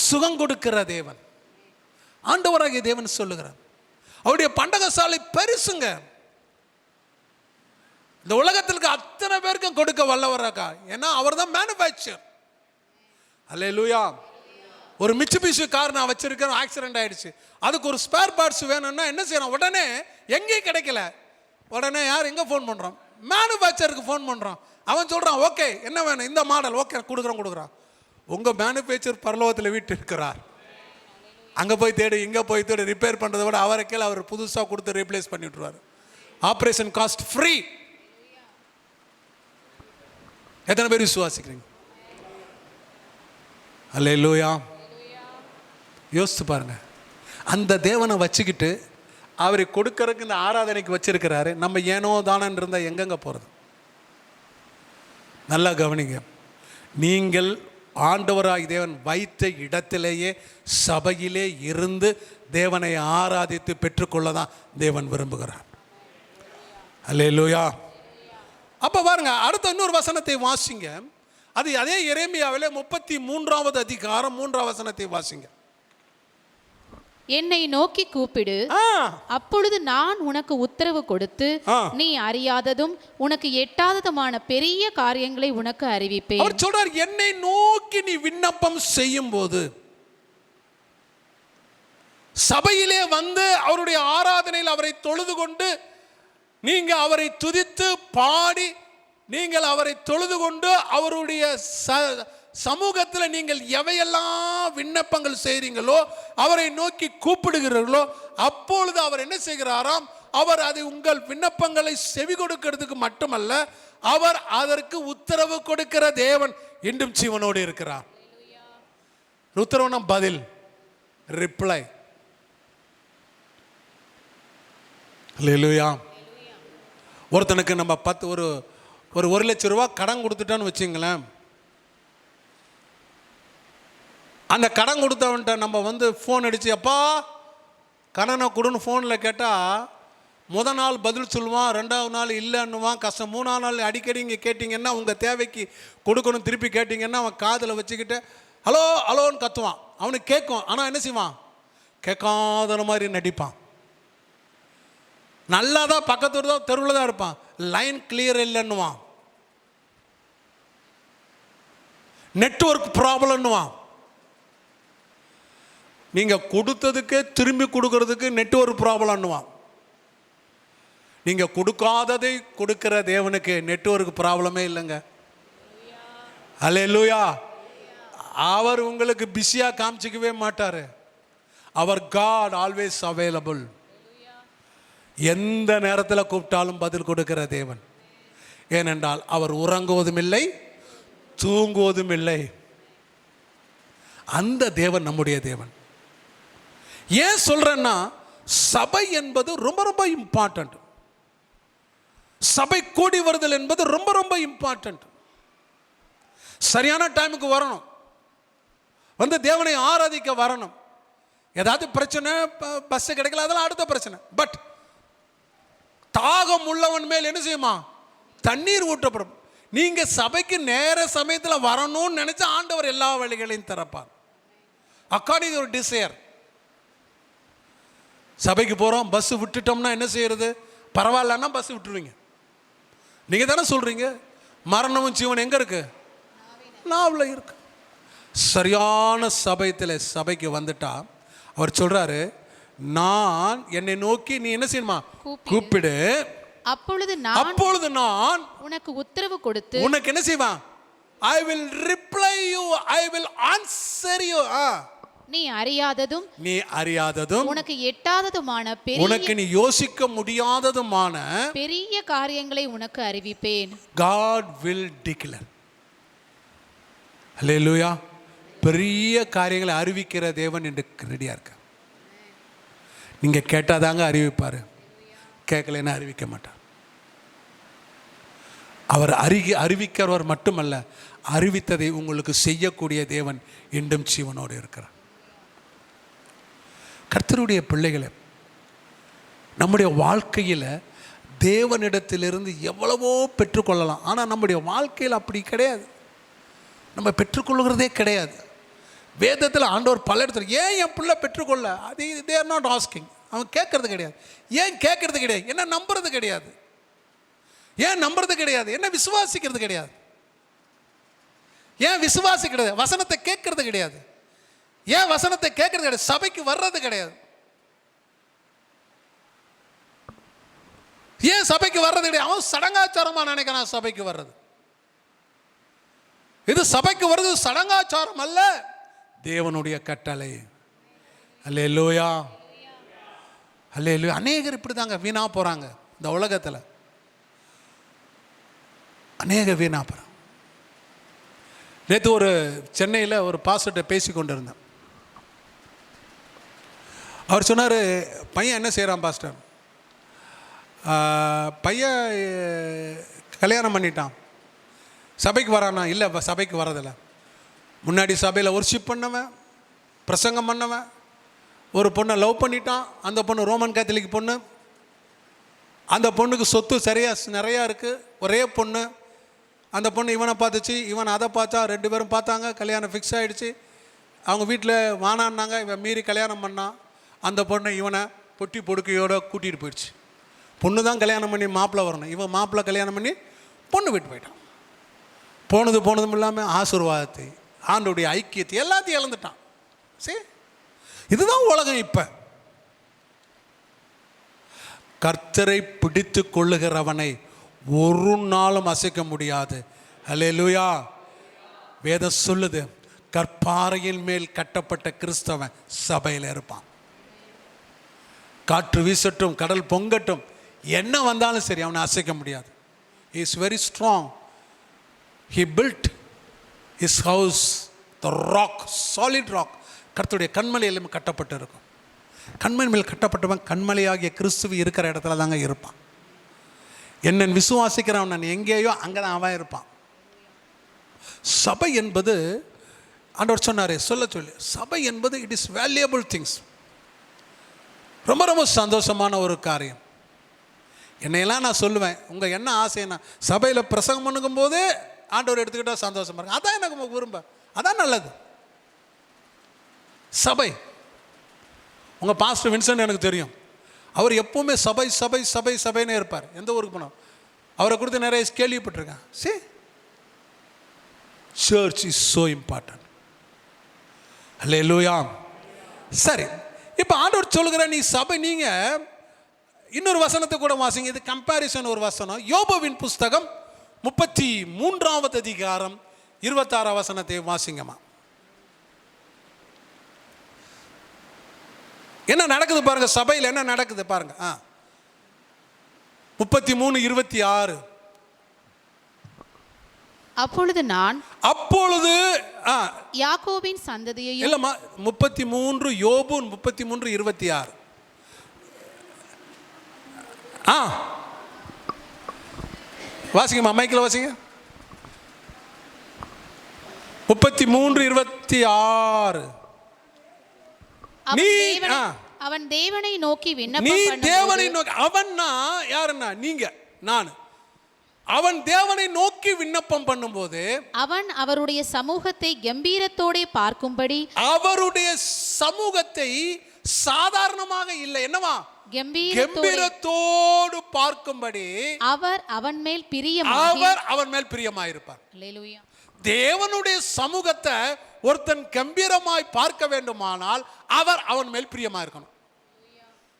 சுகம் கொடுக்கிற தேவன் ஆண்டவராகிய தேவன் சொல்லுகிறார். அவருடைய பண்டகசாலை பெருசுங்க. இந்த உலகத்திற்கு அத்தனை பேருக்கும் கொடுக்க வல்லவராக்கா. ஏன்னா அவர் தான் மேனுஃபேக்சர். அல்லேலூயா. ஒரு மிட்சுபிஷி கார் நான் வச்சிருக்கேன், ஆக்சிடென்ட் ஆயிடுச்சு. அதுக்கு ஒரு ஸ்பேர் பார்ட்ஸ் வேணும்னா என்ன செய்யணும்? உடனே எங்கேயும் கிடைக்கல. உடனே யார் எங்கே ஃபோன் பண்ணுறோம்? மேனுஃபேக்சருக்கு ஃபோன் பண்ணுறான். அவன் சொல்கிறான் ஓகே என்ன வேணும், இந்த மாடல் ஓகே கொடுக்குறான். உங்கள் மேனுஃபேக்சர் பரலோகத்தில் வீட்டு இருக்கிறார். அங்கே போய் தேடு இங்கே போய் தேடு, ரிப்பேர் பண்ணுறதை விட அவருக்கே அவர் புதுசாக கொடுத்து ரீப்ளேஸ் பண்ணி விட்டுருவார். Operation cost free. எத்தனை பேர் விசுவாசிக்கிறீங்க? அல்லேலூயா. யோசித்து பாருங்க, அந்த தேவனை வச்சுக்கிட்டு அவரை கொடுக்கறதுக்கு இந்த ஆராதனைக்கு வச்சிருக்கிறாரு. நம்ம ஏனோ தானன் இருந்தால் எங்கெங்க போகிறது? நல்லா கவனிங்க, நீங்கள் ஆண்டவராய் தேவன் வைத்த இடத்திலேயே சபையிலே இருந்து தேவனை ஆராதித்து பெற்றுக்கொள்ள தான் தேவன் விரும்புகிறார். அல்லேலூயா. அப்போ பாருங்க, அடுத்த இன்னொரு வசனத்தை வாசிங்க. அது அதே எரேமியாவிலே 33வது அதிகாரம் 3வது வசனத்தை வாசிங்க. என்னை நோக்கி கூப்பிடு, அப்பொழுது நான் உனக்கு உத்தரவு கொடுத்து நீ அறியாததும் உனக்கு எட்டாததுமான பெரிய காரியங்களை உனக்கு அறிவிப்பேன். அவர் சொல்றார், என்னை நோக்கி நீ விண்ணப்பம் செய்யும் போது, சபையிலே வந்து அவருடைய ஆராதனையில் அவரை தொழுது கொண்டு நீங்க அவரை துதித்து பாடி நீங்கள் அவரை தொழுது கொண்டு அவருடைய சமூகத்தில் நீங்கள் எவையெல்லாம் விண்ணப்பங்கள் செய்கிறீங்களோ, அவரை நோக்கி கூப்பிடுகிறீர்களோ, அப்பொழுது அவர் என்ன செய்கிறாராம்? அவர் அது உங்கள் விண்ணப்பங்களை செவி கொடுக்கிறதுக்கு மட்டுமல்ல, அவர் அதற்கு உத்தரவு கொடுக்கிற தேவன் இன்றும் ஜீவனோடு இருக்கிறார். உத்தரவுனா பதில், ரிப்ளை. அல்லேலூயா. ஒருத்தனுக்கு நம்ம ஒரு 1 லட்சம் ரூபா கடன் கொடுத்துட்டோன்னு வச்சுங்களேன். அந்த கடன் கொடுத்தவன்ட்ட நம்ம வந்து ஃபோன் அடித்து அப்பா கடனை கொடுன்னு ஃபோனில் கேட்டால் முத நாள் பதில் சொல்லுவான், 2வது நாள் இல்லைன்னுவான், கஷ்டம். 3ஆவது நாள் அடிக்கடி இங்கே கேட்டிங்கன்னா உங்கள் தேவைக்கு கொடுக்கணும், திருப்பி கேட்டிங்கன்னா அவன் காதில் வச்சுக்கிட்டு ஹலோ ஹலோன்னு கத்துவான். அவனுக்கு கேட்கும், ஆனால் என்ன செய்வான்? கேட்காத மாதிரி நடிப்பான். நல்லா தான் பக்கத்து தான் தெருவில் தான் இருப்பான், லைன் கிளியர் இல்லைன்னுவான், நெட்வொர்க் ப்ராப்ளம்னுவான். நீங்கள் கொடுத்ததுக்கு திரும்பி கொடுக்கறதுக்கு நெட்வொர்க் ப்ராப்ளம்னுவான். நீங்கள் கொடுக்காததை கொடுக்கிற தேவனுக்கு நெட்வொர்க் ப்ராப்ளமே இல்லைங்க. அல்லேலூயா. அவர் உங்களுக்கு பிஸியாக காமிச்சிக்கவே மாட்டார். அவர் காட் ஆல்வேஸ் அவைலபிள். எந்த நேரத்தில் கூப்பிட்டாலும் பதில் கொடுக்கிற தேவன். ஏனென்றால் அவர் உறங்குவதும் இல்லை, தூங்குவதும் இல்லை. அந்த தேவன் நம்முடைய தேவன். ஏன் சொல்றேன்னா, சபை என்பது ரொம்ப ரொம்ப இம்பார்ட்டன்ட். சபை கூடி வருதல் என்பது ரொம்ப ரொம்ப இம்பார்ட்டன்ட். சரியான டைமுக்கு வரணும், வந்து தேவனை ஆராதிக்க வரணும். ஏதாவது பிரச்சனை, பஸ் கிடைக்கல, அதெல்லாம் அடுத்த பிரச்சனை. பட் தாகம் உள்ளவன் மேல் என்ன செய்யுமா? தண்ணீர் ஊற்றப்படும். நீங்க சபைக்கு நேர சமயத்தில் வரணும்னு நினைச்சா ஆண்டவர் எல்லா வழிகளையும் திறப்பார். According your desire. சபைக்கு போகிறோம், பஸ் விட்டுட்டோம்னா என்ன செய்யறது? பரவாயில்லன்னா பஸ் விட்டுருவீங்க. நீங்க தானே சொல்றீங்க மரணமும் ஜீவன் எங்க இருக்கு? நாவில் இருக்கு. சரியான சபைக்கு வந்துட்டா அவர் சொல்றாரு, நான் என்னை நோக்கி நீ என்ன செய்யணுமா? கூப்பிடு, அப்பொழுது நான் உனக்கு உத்தரவு கொடுத்து உனக்கு என்ன செய்வான்? I will reply you, I will answer you. நீ அறியாததும் உனக்கு எட்டாததுமான உனக்கு நீ யோசிக்க முடியாததுமான பெரிய காரியங்களை உனக்கு அறிவிப்பேன். God will declare. அல்லேலூயா. பெரிய காரியங்களை அறிவிக்கிற தேவன் என்று ரெடியா இருக்க. நீங்க கேட்டாதாங்க அறிவிப்பாரு, கேட்கலைன்னா அறிவிக்க மாட்டார். அவர் அறிவிக்கிறவர் மட்டுமல்ல, அறிவித்ததை உங்களுக்கு செய்யக்கூடிய தேவன் இன்றும் ஜீவனோடு இருக்கிறார். கர்த்தருடைய பிள்ளைகளை, நம்முடைய வாழ்க்கையில் தேவனிடத்திலிருந்து எவ்வளவோ பெற்றுக்கொள்ளலாம். ஆனால் நம்முடைய வாழ்க்கையில் அப்படி கிடையாது. நம்ம பெற்றுக்கொள்கிறதே கிடையாது. வேதத்தில் ஆண்டவர் பல இடத்துல ஏன் என் பிள்ளை பெற்றுக்கொள்ள, அது தே ஆர் நாட் ஆஸ்கிங். அவன் கேட்கறது கிடையாது. ஏன் கேட்கறது கிடையாது? என்ன நம்புறது கிடையாது? ஏன் நம்புறது கிடையாது? என்ன விசுவாசிக்கிறது கிடையாது? ஏன் விசுவாசிக்கிறது? வசனத்தை கேட்கறது கிடையாது. ஏன் வசனத்தை கேட்கறது கிடையாது? சபைக்கு வர்றது கிடையாது. ஏன் சபைக்கு வர்றது கிடையாது? அவன் சடங்காச்சாரமா நினைக்கிறான் சபைக்கு வர்றது. இது சபைக்கு வர்றது சடங்காச்சாரம் அல்ல, தேவனுடைய கட்டளை. அல்லேலூயா, அல்லேலூயா. அநேகர் இப்படி தாங்க வீணா போறாங்க இந்த உலகத்தில். அநேக வீணா போறாங்க. நேற்று ஒரு சென்னையில் ஒரு பாஸ்டர்கிட்ட பேசி கொண்டு இருந்தேன். அவர் சொன்னார், பையன் என்ன செய்கிறான் பாஸ்டர்? பையன் கல்யாணம் பண்ணிட்டான், சபைக்கு வரானா? இல்லை, சபைக்கு வரதில்லை. முன்னாடி சபையில் ஒர்ஷிப் பண்ணவன், பிரசங்கம் பண்ணவன், ஒரு பொண்ணை லவ் பண்ணிட்டான். அந்த பொண்ணு ரோமன் கேத்தலிக் பொண்ணு. அந்த பொண்ணுக்கு சொத்து நிறையா இருக்குது, ஒரே பொண்ணு. அந்த பொண்ணு இவனை பார்த்துச்சு, இவன் அதை பார்த்தா, 2 பேரும் பார்த்தாங்க, கல்யாணம் ஃபிக்ஸ் ஆகிடுச்சு. அவங்க வீட்டில் வானான்னாங்க, இவன் மீறி கல்யாணம் பண்ணான். அந்த பொண்ணை இவனை பொட்டி பொடுக்கையோடு கூட்டிகிட்டு போயிடுச்சு. பொண்ணு தான் கல்யாணம் பண்ணி மாப்பிள்ளை வரணும், இவன் மாப்பிள்ளை கல்யாணம் பண்ணி பொண்ணு விட்டு போயிட்டான். போனதும் இல்லாமல் ஆசீர்வாதத்தை, ஆண்டோடைய ஐக்கியத்தை எல்லாத்தையும் இழந்துட்டான். சரி, இதுதான் உலகம். இப்போ கர்த்தரை பிடித்து கொள்ளுகிறவனை ஒரு நாளும் அசைக்க முடியாது. அல்லேலூயா. வேதம் சொல்லுது, கற்பாறையின் மேல் கட்டப்பட்ட கிறிஸ்தவன் சபையில் இருப்பான். காற்று வீசட்டும், கடல் பொங்கட்டும், என்ன வந்தாலும் சரி, அவனை அசைக்க முடியாது. He is very strong. He built his house, the rock, solid rock. கர்த்தருடைய கண்மலையிலும் கட்டப்பட்டு இருக்கும். கண்மலை மேல் கட்டப்பட்டவன் கண்மலையாகிய கிறிஸ்துவ இருக்கிற இடத்துல தாங்க இருப்பான். என்னை விசுவாசிக்கிறவன் நான் எங்கேயோ அங்கே தான் அவன் இருப்பான். சபை என்பது ஆண்டவர் சொன்னாரே, சொல்லி சபை என்பது இட் இஸ் வேல்யூபிள் திங்ஸ். ரொம்ப ரொம்ப சந்தோஷமான ஒரு காரியம். என்னையெல்லாம் நான் சொல்லுவேன், உங்கள் என்ன ஆசைன்னா சபையில் பிரசங்கம் பண்ணுக்கும் போதே ஆண்டவர் எடுத்துக்கிட்டால் சந்தோஷமாக இருக்கும். அதான் எனக்கு விரும்ப, அதான் நல்லது. சபை, உங்கள் பாஸ்டர் வின்சென்ட் எனக்கு தெரியும், அவர் எப்போவுமே சபை சபை சபை சபைன்னே இருப்பார். எந்த ஊருக்கு போனோம் அவரை குறித்து நிறைய கேள்விப்பட்டிருக்கேன். Church is so important. Hallelujah. சரி, இப்போ ஆண்டவர் சொல்லுகிற நீ சபை, நீங்கள் இன்னொரு வசனத்தை கூட வாசிங்க. இது கம்பேரிசன் ஒரு வசனம். யோபுவின் புஸ்தகம் 33வது அதிகாரம் 26 வசனத்தை வாசிங்கம்மா. என்ன நடக்குது பாருங்க, சபையில் என்ன நடக்குது பாருங்க. 33:26. அப்பொழுது யாக்கோபின் சந்ததியையும், இல்லம்மா 33 யோபு 33:26. வாசிங்கம்மா, மைக்கில் வாசிங்க. 33:26. அவன் தேவனை நோக்கி நீ தேவனை நோக்கி, அவன்னா யாருன்னா நீங்க நான், அவன் தேவனை நோக்கி விண்ணப்பம் பண்ணும்போது அவன் அவருடைய சமூகத்தை கம்பீரத்தோட பார்க்கும்படி, அவருடைய சமூகத்தை சாதாரணமாக இல்லை, என்னவா கம்பீரத்தோடு பார்க்கும்படி அவர் அவன் மேல் பிரியமாயிருப்பார். அல்லேலூயா. தேவனுடைய சமூகத்தை ஒருத்தன் கம்பீரமாய் பார்க்க வேண்டுமானால் அவர் அவன் மேல் பிரியமா இருக்கணும்.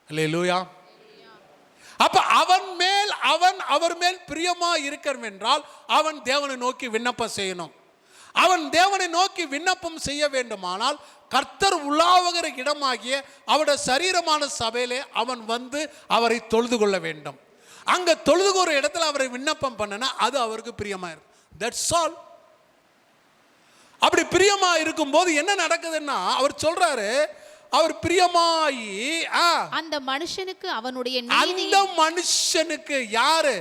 அல்லேலூயா. அப்ப அவர் மேல் பிரியமா இருக்கணும் என்றால் அவன் தேவனை நோக்கி விண்ணப்பம் செய்யணும். அவன் தேவனை நோக்கி விண்ணப்பம் செய்ய வேண்டுமானால் கர்த்தர் உலாவுகிற இடமாகிய அவருடைய சரீரமான சபையிலே அவன் வந்து அவரை தொழுது கொள்ள வேண்டும். அங்க தொழுதுகிற இடத்துல அவரை விண்ணப்பம் பண்ணனா அது அவருக்கு பிரியமா இருக்கும். That's all. அப்படி பிரியமா இருக்கும் போது என்ன நடக்குதுன்னா அவர் சொல்றாரு, அவர் பிரியமாயி அந்த மனுஷனுக்கு அவனுடைய அந்த மனுஷனுக்கு, யாரு?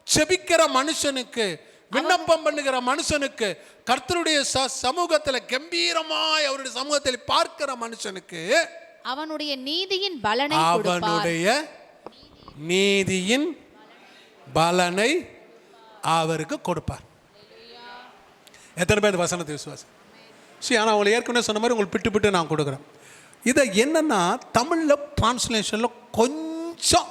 செபிக்கிற மனுஷனுக்கு, விண்ணப்பம் பண்ணுகிற மனுஷனுக்கு, கர்த்தருடைய சமூகத்தில் கம்பீரமாய் அவருடைய சமூகத்தில் பார்க்கிற மனுஷனுக்கு அவனுடைய நீதியின் பலனை, அவனுடைய நீதியின் பலனை அவருக்கு கொடுப்பார். எத்தனை பேர் வசனத்தை விசுவாசம்? ஆனால் அவங்களை ஏற்கனவே சொன்ன மாதிரி உங்களுக்கு பிட்டு நான் கொடுக்குறேன். இதை என்னன்னா தமிழில் டிரான்ஸ்லேஷனில் கொஞ்சம்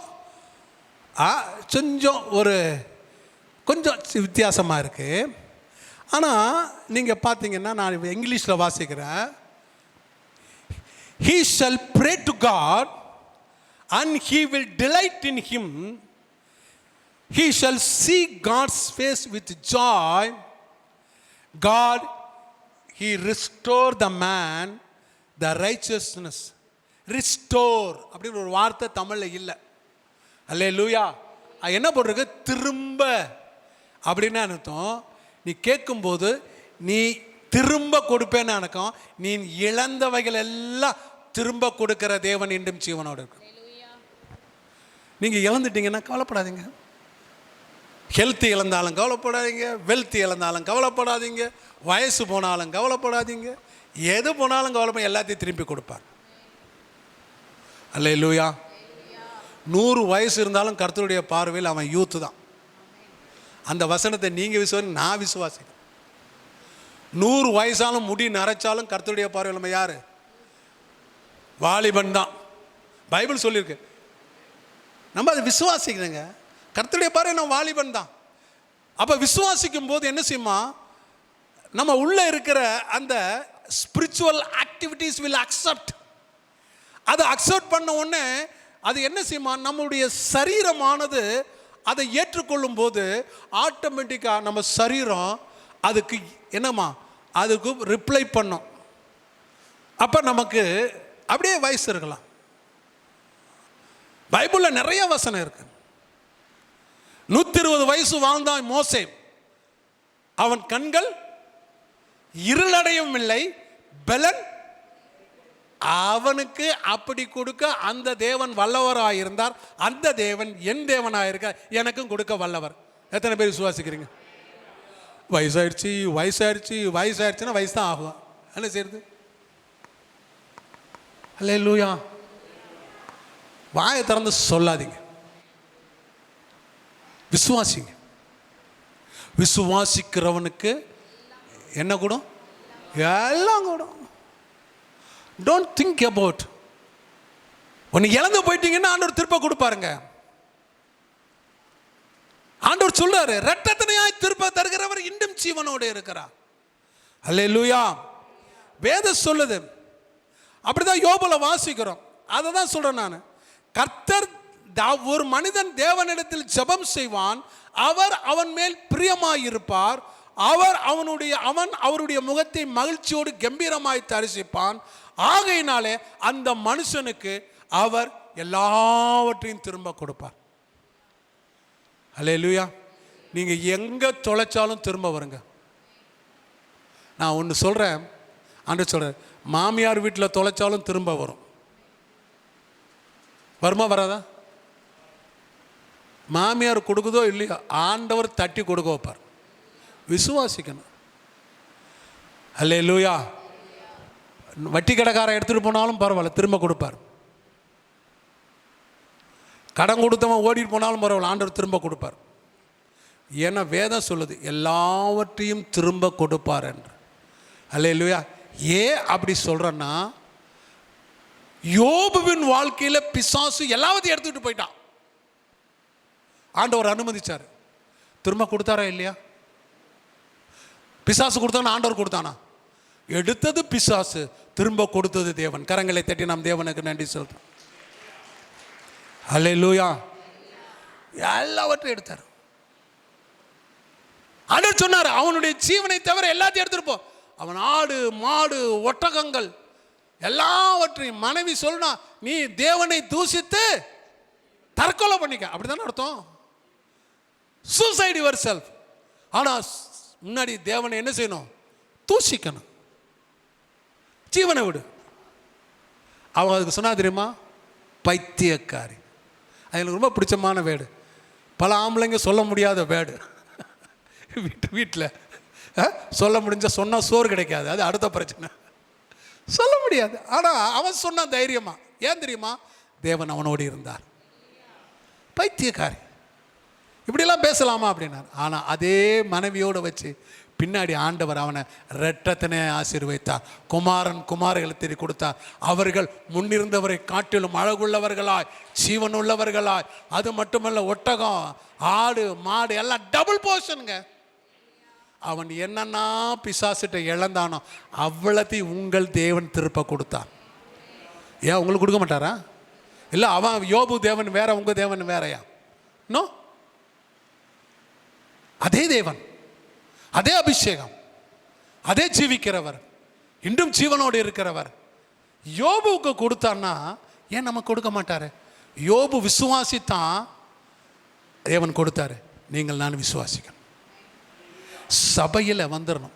வித்தியாசமாக இருக்குது. ஆனால் நீங்கள் பார்த்தீங்கன்னா நான் இங்கிலீஷில் வாசிக்கிறேன். He shall pray to God and he will delight in him. he shall see God's face with joy. God, he restore the man the righteousness. Restore அப்படின்னு ஒரு வார்த்தை தமிழ்ல இல்லை. அல்லேலூயா. என்ன போட்டிருக்கு? திரும்ப அப்படின்னு அர்த்தம். நீ கேட்கும்போது நீ திரும்ப கொடுப்பேன்னு அர்த்தம். நீ இழந்தவைகள் எல்லாம் திரும்ப கொடுக்கிற தேவன் இன்றும் ஜீவனோடு இருக்கு. நீங்க இழந்துட்டீங்கன்னா கவலைப்படாதீங்க. ஹெல்த் இழந்தாலும் கவலைப்படாதீங்க, வெல்த் இழந்தாலும் கவலைப்படாதீங்க, வயசு போனாலும் கவலைப்படாதீங்க, எது போனாலும் கவலைப்பட, எல்லாத்தையும் திருப்பி கொடுப்பார். அல்லேலூயா. 100 வயசு இருந்தாலும் கர்த்தருடைய பார்வையில் அவன் யூத்து தான். அந்த வசனத்தை நீங்க விசுவாசி, நான் விசுவாசிக்கிறேன். 100 வயசாலும் முடி நரைச்சாலும் கர்த்தருடைய பார்வையில் நம்ம யாரு? வாலிபன் தான். பைபிள் சொல்லியிருக்கு. நம்ம அதை விசுவாசிக்கிறேங்க. கர்த்தருடைய பார்வையில் நம்ம வாலிபன் தான். அப்போ விசுவாசிக்கும் போது என்ன செய்யுமா? நம்ம உள்ள இருக்கிற அந்த ஸ்பிரிச்சுவல் ஆக்டிவிட்டீஸ் வில் அக்செப்ட். அதை அக்செப்ட் பண்ண உடனே அது என்ன செய்யுமா? நம்மளுடைய சரீரமானது அதை ஏற்றுக்கொள்ளும் போது ஆட்டோமேட்டிக்காக நம்ம சரீரம் அதுக்கு என்னம்மா, அதுக்கு ரிப்ளை பண்ணும். அப்போ நமக்கு அப்படியே வயசு இருக்கலாம். பைபிளில் நிறைய வசனம் இருக்கு. 120 வயசு வாழ்ந்தான் மோசே. அவன் கண்கள் இருளடையும் இல்லை, பலன் அவனுக்கு அப்படி கொடுக்க அந்த தேவன் வல்லவராக இருந்தார். அந்த தேவன் என் தேவனாக இருக்க எனக்கும் கொடுக்க வல்லவர். எத்தனை பேர் விசுவாசிக்கிறீங்க? வயசாயிடுச்சு வயசாயிடுச்சு வயசாயிடுச்சுன்னா வயசு தான் ஆகும். என்ன செய்யுது? அல்லேலூயா. வாயை திறந்து சொல்லாதீங்க, விசுவாசிங்க. விசுவாசிக்கிறவனுக்கு என்ன கூடும்? எல்லாம் கூடும். Don't think about. ஒன்று இழந்து போயிட்டீங்கன்னா ஆண்டவர் திருப்ப கொடுப்பாருங்க. ஆண்டவர் சொல்றாரு, இரட்டத்தனையாய் திருப்ப தருகிறவர் இன்னும் ஜீவனோடு இருக்கிறார். அல்லேலூயா. வேதம் சொல்லுது. அப்படிதான் யோபுல வாசிக்கிறோம். அதை தான் சொல்றேன் நான். கர்த்தர் ஒரு மனிதன் தேவனிடத்தில் ஜெபம் செய்வான், அவர் அவன் மேல் பிரியமாயிருப்பார், அவன் அவருடைய முகத்தை மகிழ்ச்சியோடு கம்பீரமாய் தரிசிப்பான். ஆகையினாலே அந்த மனுஷனுக்கு அவர் எல்லாவற்றையும் திரும்ப கொடுப்பார். அல்லேலூயா. நீங்க எங்க தொலைச்சாலும் திரும்ப வருங்க. நான் ஒன்று சொல்றேன், ஆண்டவர் சொல்றேன், மாமியார் வீட்டில் தொலைச்சாலும் திரும்ப வரும். வருமா வராதா? மாமியார் கொடுக்குதோ இல்லையோ ஆண்டவர் தட்டி கொடுக்க வைப்பார். விசுவாசிக்கணும். அல்லேலூயா. வட்டி கடைக்காரன் எடுத்துட்டு போனாலும் பரவாயில்ல, திரும்ப கொடுப்பார். கடன் கொடுத்தவன் ஓடிட்டு போனாலும் பரவாயில்ல, ஆண்டவர் திரும்ப கொடுப்பார். ஏன்னா வேதம் சொல்லுது எல்லாவற்றையும் திரும்ப கொடுப்பார் என்று. அல்லேலூயா. ஏன் அப்படி சொல்றேன்னா, யோபுவின் வாழ்க்கையில் பிசாசு எல்லாத்தையும் எடுத்துக்கிட்டு போயிட்டான். ஆண்டவர் அனுமதிச்சார். திரும்ப கொடுத்தாரா இல்லையா? பிசாசு கொடுத்தானா ஆண்டவர் கொடுத்தானா? எடுத்தது பிசாசு, திரும்ப கொடுத்தது தேவன். கரங்களை தட்டி நாம் தேவனுக்கு நன்றி சொல்றோம். அல்லேலூயா. எல்லாவற்றையும் எடுத்தார். ஆண்டவர் சொன்னார், அவனுடைய ஜீவனை தவிர எல்லாத்தையும் எடுத்துட்டு போ. அவன் ஆடு மாடு ஒட்டகங்கள் எல்லாவற்றையும். மனைவி சொன்னா, நீ தேவனை தூசித்து தற்கொலை பண்ணிக்க, அப்படித்தானே அர்த்தம். Suicide your self. ஆனா முன்னாடி தேவனை என்ன செய்யணும்? தூசிக்கணும். ஜீவனை விடு. அவங்க அதுக்கு சொன்னா தெரியுமா? பைத்தியக்காரி. அது எனக்கு ரொம்ப பிடிச்சமான வேடு. பல ஆம்பளைங்க சொல்ல முடியாத வேடு. வீட்டில் சொல்ல முடிஞ்ச சொன்னால் சோறு கிடைக்காது, அது அடுத்த பிரச்சனை. சொல்ல முடியாது. ஆனால் அவன் சொன்னான் தைரியமா. ஏன் தெரியுமா? தேவன் அவனோடு இருந்தார். பைத்தியக்காரி, இப்படியெல்லாம் பேசலாமா அப்படின்னார். ஆனால் அதே மனைவியோடு வச்சு பின்னாடி ஆண்டவர் அவனை இரட்டத்தனை ஆசீர்வதித்தார். குமாரன் குமாரர்களை தேடி கொடுத்தார். அவர்கள் முன்னிருந்தவரை காட்டிலும் அழகுள்ளவர்களாய் ஜீவனுள்ளவர்களாய். அது மட்டுமல்ல, ஒட்டகம் ஆடு மாடு எல்லாம் டபுள் போர்ஷனுங்க. அவன் என்னன்னா பிசாசிட்ட இழந்தானோ அவ்வளத்தையும் உங்கள் தேவன் திருப்ப கொடுத்தான். ஏன் உங்களுக்கு கொடுக்க மாட்டாரா? இல்லை அவன் யோபு தேவன் வேற, உங்க தேவன் வேறையா? நோ. அதே தேவன், அதே அபிஷேகம், அதே ஜீவிக்கிறவர், இன்றும் ஜீவனோடு இருக்கிறவர் யோபுவுக்கு கொடுத்தான்னா ஏன் நமக்கு கொடுக்க மாட்டாரு? யோபு விசுவாசித்தான் தேவன் கொடுத்தாரு. நீங்கள் நான் விசுவாசிக்கணும். சபையில் வந்துடணும்.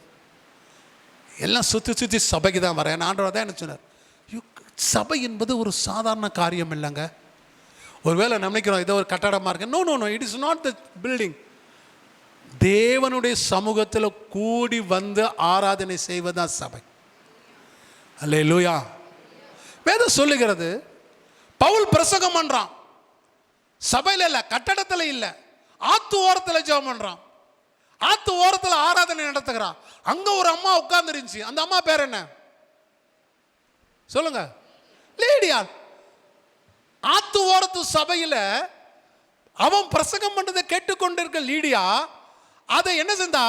எல்லாம் சுற்றி சபைக்கு தான் வரேன். ஆண்டவர் தான் என்ன சொன்னார், சபை என்பது ஒரு சாதாரண காரியம் இல்லைங்க. ஒருவேளை நினைக்கிறோம் ஏதோ ஒரு கட்டடமாக இருக்கு. No no no, it is not the building. தேவனுடைய சமூகத்தில் கூடி வந்து ஆராதனை செய்வதுதான் சபை. அல்லேலூயா. வேதம் சொல்லுகிறது, பவுல் பிரசங்கம் பண்றான், சபையில் இல்லை, கட்டடத்தில் இல்லை, ஆத்து ஓரத்தில் ஜெபம் பண்றான், ஆத்து ஓரத்தில் ஆராதனை நடத்துகிறான். அங்க ஒரு அம்மா உட்கார்ந்து இருந்துச்சு. அந்த அம்மா பேர் என்ன சொல்லுங்க? லேடியா. ஆத்து ஓரத்து சபையில் அவன் பிரசங்கம் பண்றதை கேட்டுக்கொண்டிருக்க லீடியா அதை என்ன செஞ்சா,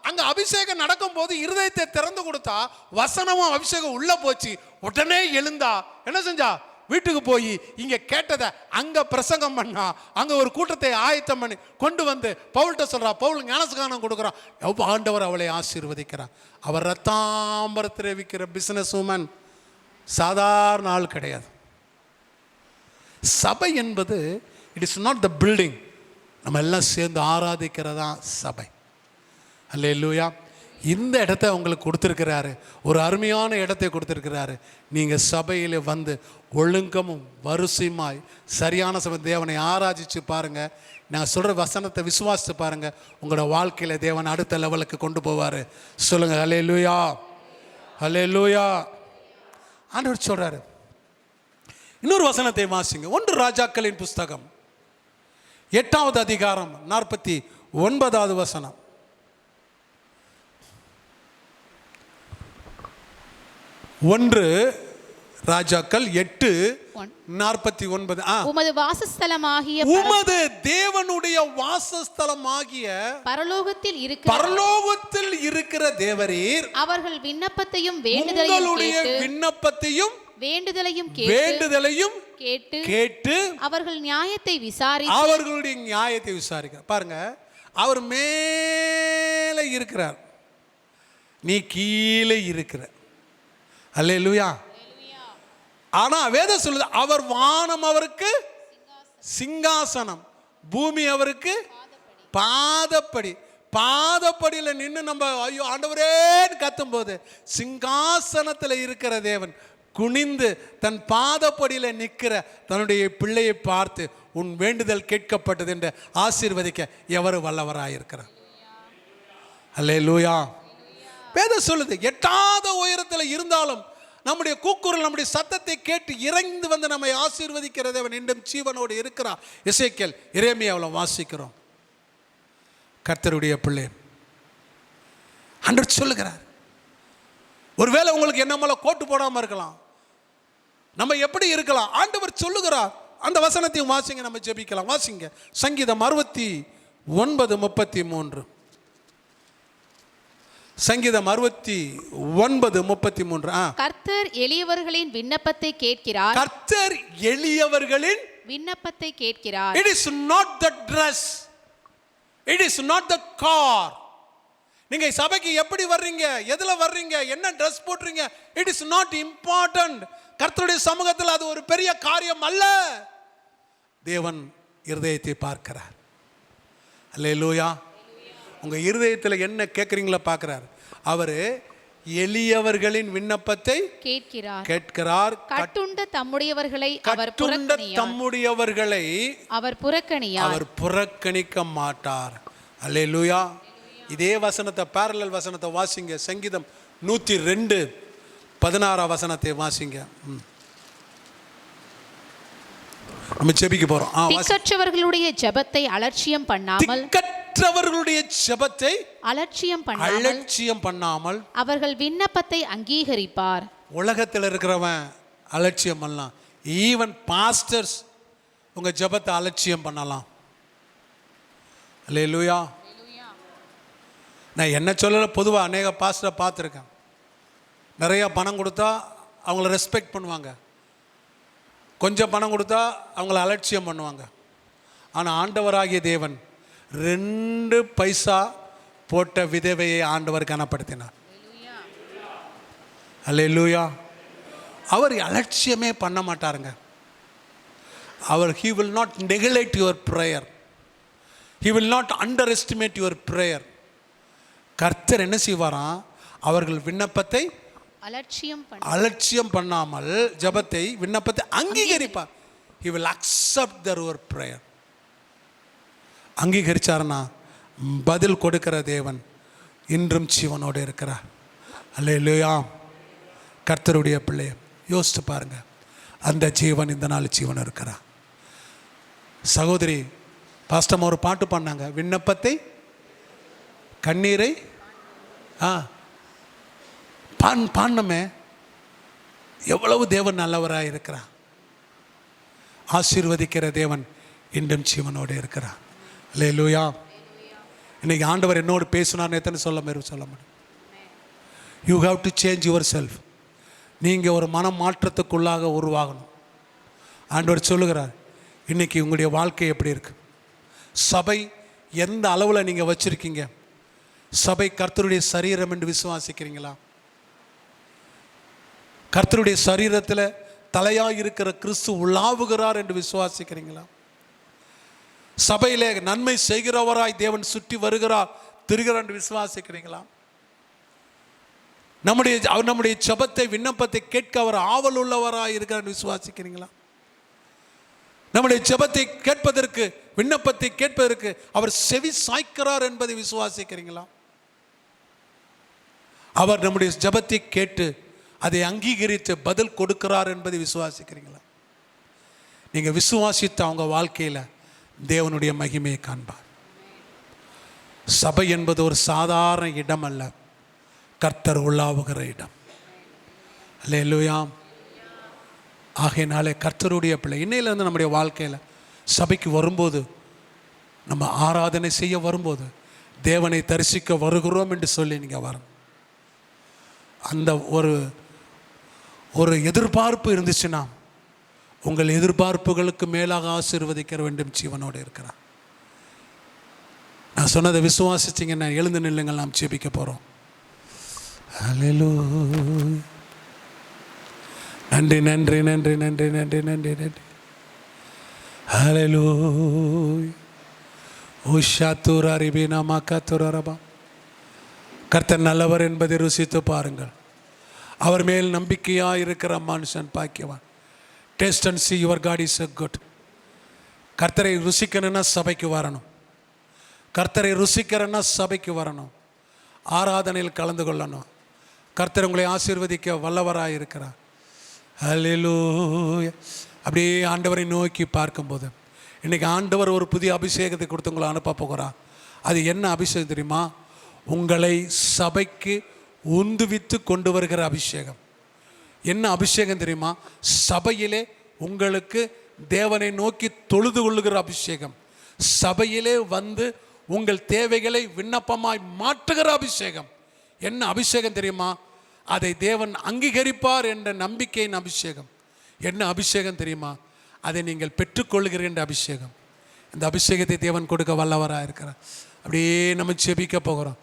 அங்க அபிஷேகம் நடக்கும் போது இருதயத்தை திறந்து கொடுத்தா வசனமும் அபிஷேகம் உள்ள போச்சு. உடனே எழுந்தா என்ன செஞ்சா, வீட்டுக்கு போய் இங்க கேட்டதை அங்க பிரசங்கம் பண்ணா. அங்க ஒரு கூட்டத்தை ஆயத்தம் பண்ணி கொண்டு வந்து பவுல்கிட்ட சொல்றா. பவுல் ஞானஸ்நானம் கொடுக்குறான். ஆண்டவர் அவளை ஆசீர்வதிக்கிறார். அவர் ரத்தாம்பரத்தில் விற்கிற பிசினஸ் உமன் சாதாரண ஆள் கிடையாது. சபை என்பது it is not the building. நம்ம எல்லாம் சேர்ந்து ஆராதிக்கிறதா சபை. அல்லேலூயா. இந்த இடத்த உங்களுக்கு கொடுத்துருக்கிறாரு, ஒரு அருமையான இடத்தை கொடுத்துருக்கிறாரு. நீங்கள் சபையில் வந்து ஒழுங்கமும் வரிசையுமாய் சரியான சமயம் தேவனை ஆராதிச்சு பாருங்கள். நான் சொல்கிற வசனத்தை விசுவாசித்து பாருங்கள். உங்களோட வாழ்க்கையில் தேவன் அடுத்த லெவலுக்கு கொண்டு போவார். சொல்லுங்கள் அல்லேலூயா, அல்லேலூயா. ஆண்டவர் சொல்கிறாரு. இன்னொரு வசனத்தை வாசிங்க. 1 ராஜாக்களின் புஸ்தகம் 8வது அதிகாரம் 49வது வசனம். 1 ராஜாக்கள் 8:49. உமது வாசஸ்தலமாகிய உமது தேவனுடைய வாசஸ்தலமாகிய பரலோகத்தில் இருக்கிற தேவரீர் அவர்கள் விண்ணப்பத்தையும் வேண்டுதலையும் கேட்டு அவர்கள் நியாயத்தை விசாரிக்க. பாருங்க, அவர் மேலே இருக்கிறார், நீ கீழே இருக்கிற. அல்லேலூயா. ஆனா வேதம் சொல்லுது, அவர் வானம் அவருக்கு சிங்காசனம், பூமி அவருக்கு பாதப்படி. பாதப்படியில் நின்று நம்ம ஐயோ ஆண்டவரேன்னு கத்தும் போது சிங்காசனத்தில் இருக்கிற தேவன் குனிந்து தன் பாதப்படியில் நிற்கிற தன்னுடைய பிள்ளையை பார்த்து உன் வேண்டுதல் கேட்கப்பட்டது என்று ஆசீர்வதிக்க எவர் வல்லவராயிருக்கிறார். அல்லேலூயா. வேதம் சொல்லுது, எட்டாத உயரத்தில் இருந்தாலும் நம்முடைய கூக்குரல், நம்முடைய சத்தத்தை கேட்டு இறங்கி வந்து நம்மை ஆசீர்வதிக்கிற தேவன் இன்றும் ஜீவனோடு இருக்கிறார். எசேக்கியேல், எரேமியாவில் வாசிக்கிறோம். கர்த்தருடைய பிள்ளை ஆண்டவர் சொல்லுகிறார். ஒருவேளை உங்களுக்கு என்ன மேல கோட்டு போடாமல் இருக்கலாம், நம்ம எப்படி இருக்கலாம், ஆண்டவர் சொல்லுகிறார். அந்த வசனத்தையும் வாசிங்க, நம்ம ஜெபிக்கலாம். வாசிங்க சங்கீதம் 69:33. சங்கீதம் 69:33. கர்த்தர் எளியவர்களின் விண்ணப்பத்தை கேட்கிறார். கர்த்தர் எளியவர்களின் விண்ணப்பத்தை கேட்கிறார். It is not the dress, it is not the car. நீங்க சபைக்கு எப்படி வர்றீங்க, எதுல வர்றீங்க, என்ன ட்ரெஸ் போடுறீங்க, it is not important. கர்த்தருடைய சமூகத்தில் அது ஒரு பெரிய காரியம் அல்ல. தேவன் இருதயத்தை பார்க்கிறார். அல்லேலூயா. உங்க இருதயத்தில் என்ன கேட்குறீங்களா பார்க்கிறார். அவர் எளியவர்களின் விண்ணப்பத்தை கேட்கிறார். கட்டுண்ட தம்முடையவர்களை அவர் புறக்கணிக்க மாட்டார். அல்லேலூயா. இதே வசனத்தை, பேரலல் வசனத்தை வாசிங்க. சங்கீதம் 102:16 வசனத்தை வாசிங்க. நம்ம ஜெபிக்க போறோம். திக்கற்றவர்களுடைய ஜெபத்தை அலட்சியம் பண்ணாமல் அவர்கள் விண்ணப்பத்தை அங்கீகரிப்பார். உலகத்தில் இருக்கிறவன் அலட்சியம் பண்ணலாம். ஈவன் பாஸ்டர்ஸ் உங்க ஜெபத்தை அலட்சியம் பண்ணலாம். அல்லேலூயா. நான் என்ன சொல்லல, பொதுவாக அநேக பாஸ்டரை பார்த்துருக்கேன். நிறைய பணம் கொடுத்தா அவங்கள ரெஸ்பெக்ட் பண்ணுவாங்க, கொஞ்சம் பணம் கொடுத்தா அவங்கள அலட்சியம் பண்ணுவாங்க. ஆனால் ஆண்டவராகிய தேவன் 2 பைசா போட்ட விதவையை ஆண்டவர் கனப்படுத்தினார். அல்லேலூயா. அவர் அலட்சியமே பண்ண மாட்டாருங்க. அவர் he will not neglect your prayer. He will not underestimate your prayer. கர்த்தர் என்ன செய்வாராம்? அவர்கள் விண்ணப்பத்தை அலட்சியம் பண்ணாமல் ஜெபத்தை விண்ணப்பத்தை அங்கீகரிப்பார். He will accept their prayer. அங்கீகரிச்சாருன்னா பதில் கொடுக்கிற தேவன் இன்றும் ஜீவனோடு இருக்கிறார். அல்லேலூயா. கர்த்தருடைய பிள்ளையை யோசித்து பாருங்க, அந்த ஜீவன் இந்த நாள் ஜீவன் இருக்கிறார். சகோதரி பாஸ்டம் ஒரு பாட்டு பாடினாங்க, விண்ணப்பத்தை கண்ணீரை பாண்டமே. எவ்வளவு தேவன் நல்லவராக இருக்கிறார். ஆசீர்வதிக்கிற தேவன் இன்றும் ஜீவனோடு இருக்கிறார். அல்லேலூயா. இன்னைக்கு ஆண்டவர் என்னோடு பேசினார் எத்தனை சொல்ல முடியும். You have to change your self. நீங்கள் ஒரு மன மாற்றத்துக்குள்ளாக உருவாகணும். ஆண்டவர் சொல்லுகிறார், இன்னைக்கு உங்களுடைய வாழ்க்கை எப்படி இருக்கு? சபை எந்த அளவில் நீங்கள் வச்சுருக்கீங்க? சபை கர்த்தருடைய சரீரம் என்று விசுவாசிக்கிறீங்களா? கர்த்தருடைய சரீரத்தில் தலையாக இருக்கிற கிறிஸ்து உலாவுகிறார் என்று விசுவாசிக்கிறீங்களா? சபையிலே நன்மை செய்கிறவராய் தேவன் சுற்றி வருகிறார் திரிகிறார் என்று விசுவாசிக்கிறீங்களா? நம்முடைய ஜெபத்தை விண்ணப்பத்தை கேட்க அவர் ஆவல் உள்ளவராய் இருக்கிறார் என்று விசுவாசிக்கிறீங்களா? நம்முடைய ஜெபத்தை கேட்பதற்கு விண்ணப்பத்தை கேட்பதற்கு அவர் செவி சாய்க்கிறார் என்பதை விசுவாசிக்கிறீங்களா? அவர் நம்முடைய ஜெபத்தை கேட்டு அதை அங்கீகரித்து பதில் கொடுக்கிறார் என்பதை விசுவாசிக்கிறீங்களா? நீங்கள் விசுவாசித்த அவங்க வாழ்க்கையில் தேவனுடைய மகிமையை காண்பார். சபை என்பது ஒரு சாதாரண இடம் அல்ல, கர்த்தர் உள்ளாவுகிற இடம். அல்லேலூயா. ஆகையினாலே கர்த்தருடைய பிள்ளை இன்னையிலேருந்து நம்முடைய வாழ்க்கையில் சபைக்கு வரும்போது, நம்ம ஆராதனை செய்ய வரும்போது, தேவனை தரிசிக்க வருகிறோம் என்று சொல்லி நீங்கள் வரணும். அந்த ஒரு எதிர்பார்ப்பு இருந்துச்சுன்னா உங்கள் எதிர்பார்ப்புகளுக்கு மேலாக ஆசீர்வதிக்க வேண்டும் ஜீவனோடு இருக்கிறார். நான் சொன்னதை விசுவாசிச்சிங்கன்னா எழுந்து நில்லுங்கள், நாம் ஜெபிக்க போகிறோம். ஹல்லேலூயா. நன்றி நன்றி நன்றி நன்றி நன்றி நன்றி நன்றி. ஹல்லேலூயா. உஷாத்துர் அரிபினா மக்காத்துரபா. கர்த்தர் நல்லவர் என்பதை ருசித்து பாருங்கள். அவர் மேல் நம்பிக்கையாக இருக்கிற மனுஷன் பாக்கியவான். Taste and see your God is a good. கர்த்தரை ருசிக்கணும்னா சபைக்கு வரணும். கர்த்தரை ருசிக்கிறன்னா சபைக்கு வரணும். ஆராதனையில் கலந்து கொள்ளணும். கர்த்தர் உங்களை ஆசீர்வதிக்க வல்லவராக இருக்கிறார். ஹல்லேலூயா. அப்படியே ஆண்டவரை நோக்கி பார்க்கும்போது இன்றைக்கி ஆண்டவர் ஒரு புதிய அபிஷேகத்தை கொடுத்து உங்களை அனுப்ப போகிறார். அது என்ன அபிஷேகம் தெரியுமா? உங்களை சபைக்கு உந்துவித்து கொண்டு வருகிற அபிஷேகம். என்ன அபிஷேகம் தெரியுமா? சபையிலே உங்களுக்கு தேவனை நோக்கி தொழுது கொள்ளுகிற அபிஷேகம். சபையிலே வந்து உங்கள் தேவைகளை விண்ணப்பமாய் மாற்றுகிற அபிஷேகம். என்ன அபிஷேகம் தெரியுமா? அதை தேவன் அங்கீகரிப்பார் என்ற நம்பிக்கையின் அபிஷேகம். என்ன அபிஷேகம் தெரியுமா? அதை நீங்கள் பெற்றுக்கொள்ளுகிற என்ற அபிஷேகம். இந்த அபிஷேகத்தை தேவன் கொடுக்க வல்லவராக இருக்கிறார். அப்படியே நம்ம ஜெபிக்க போகிறோம்.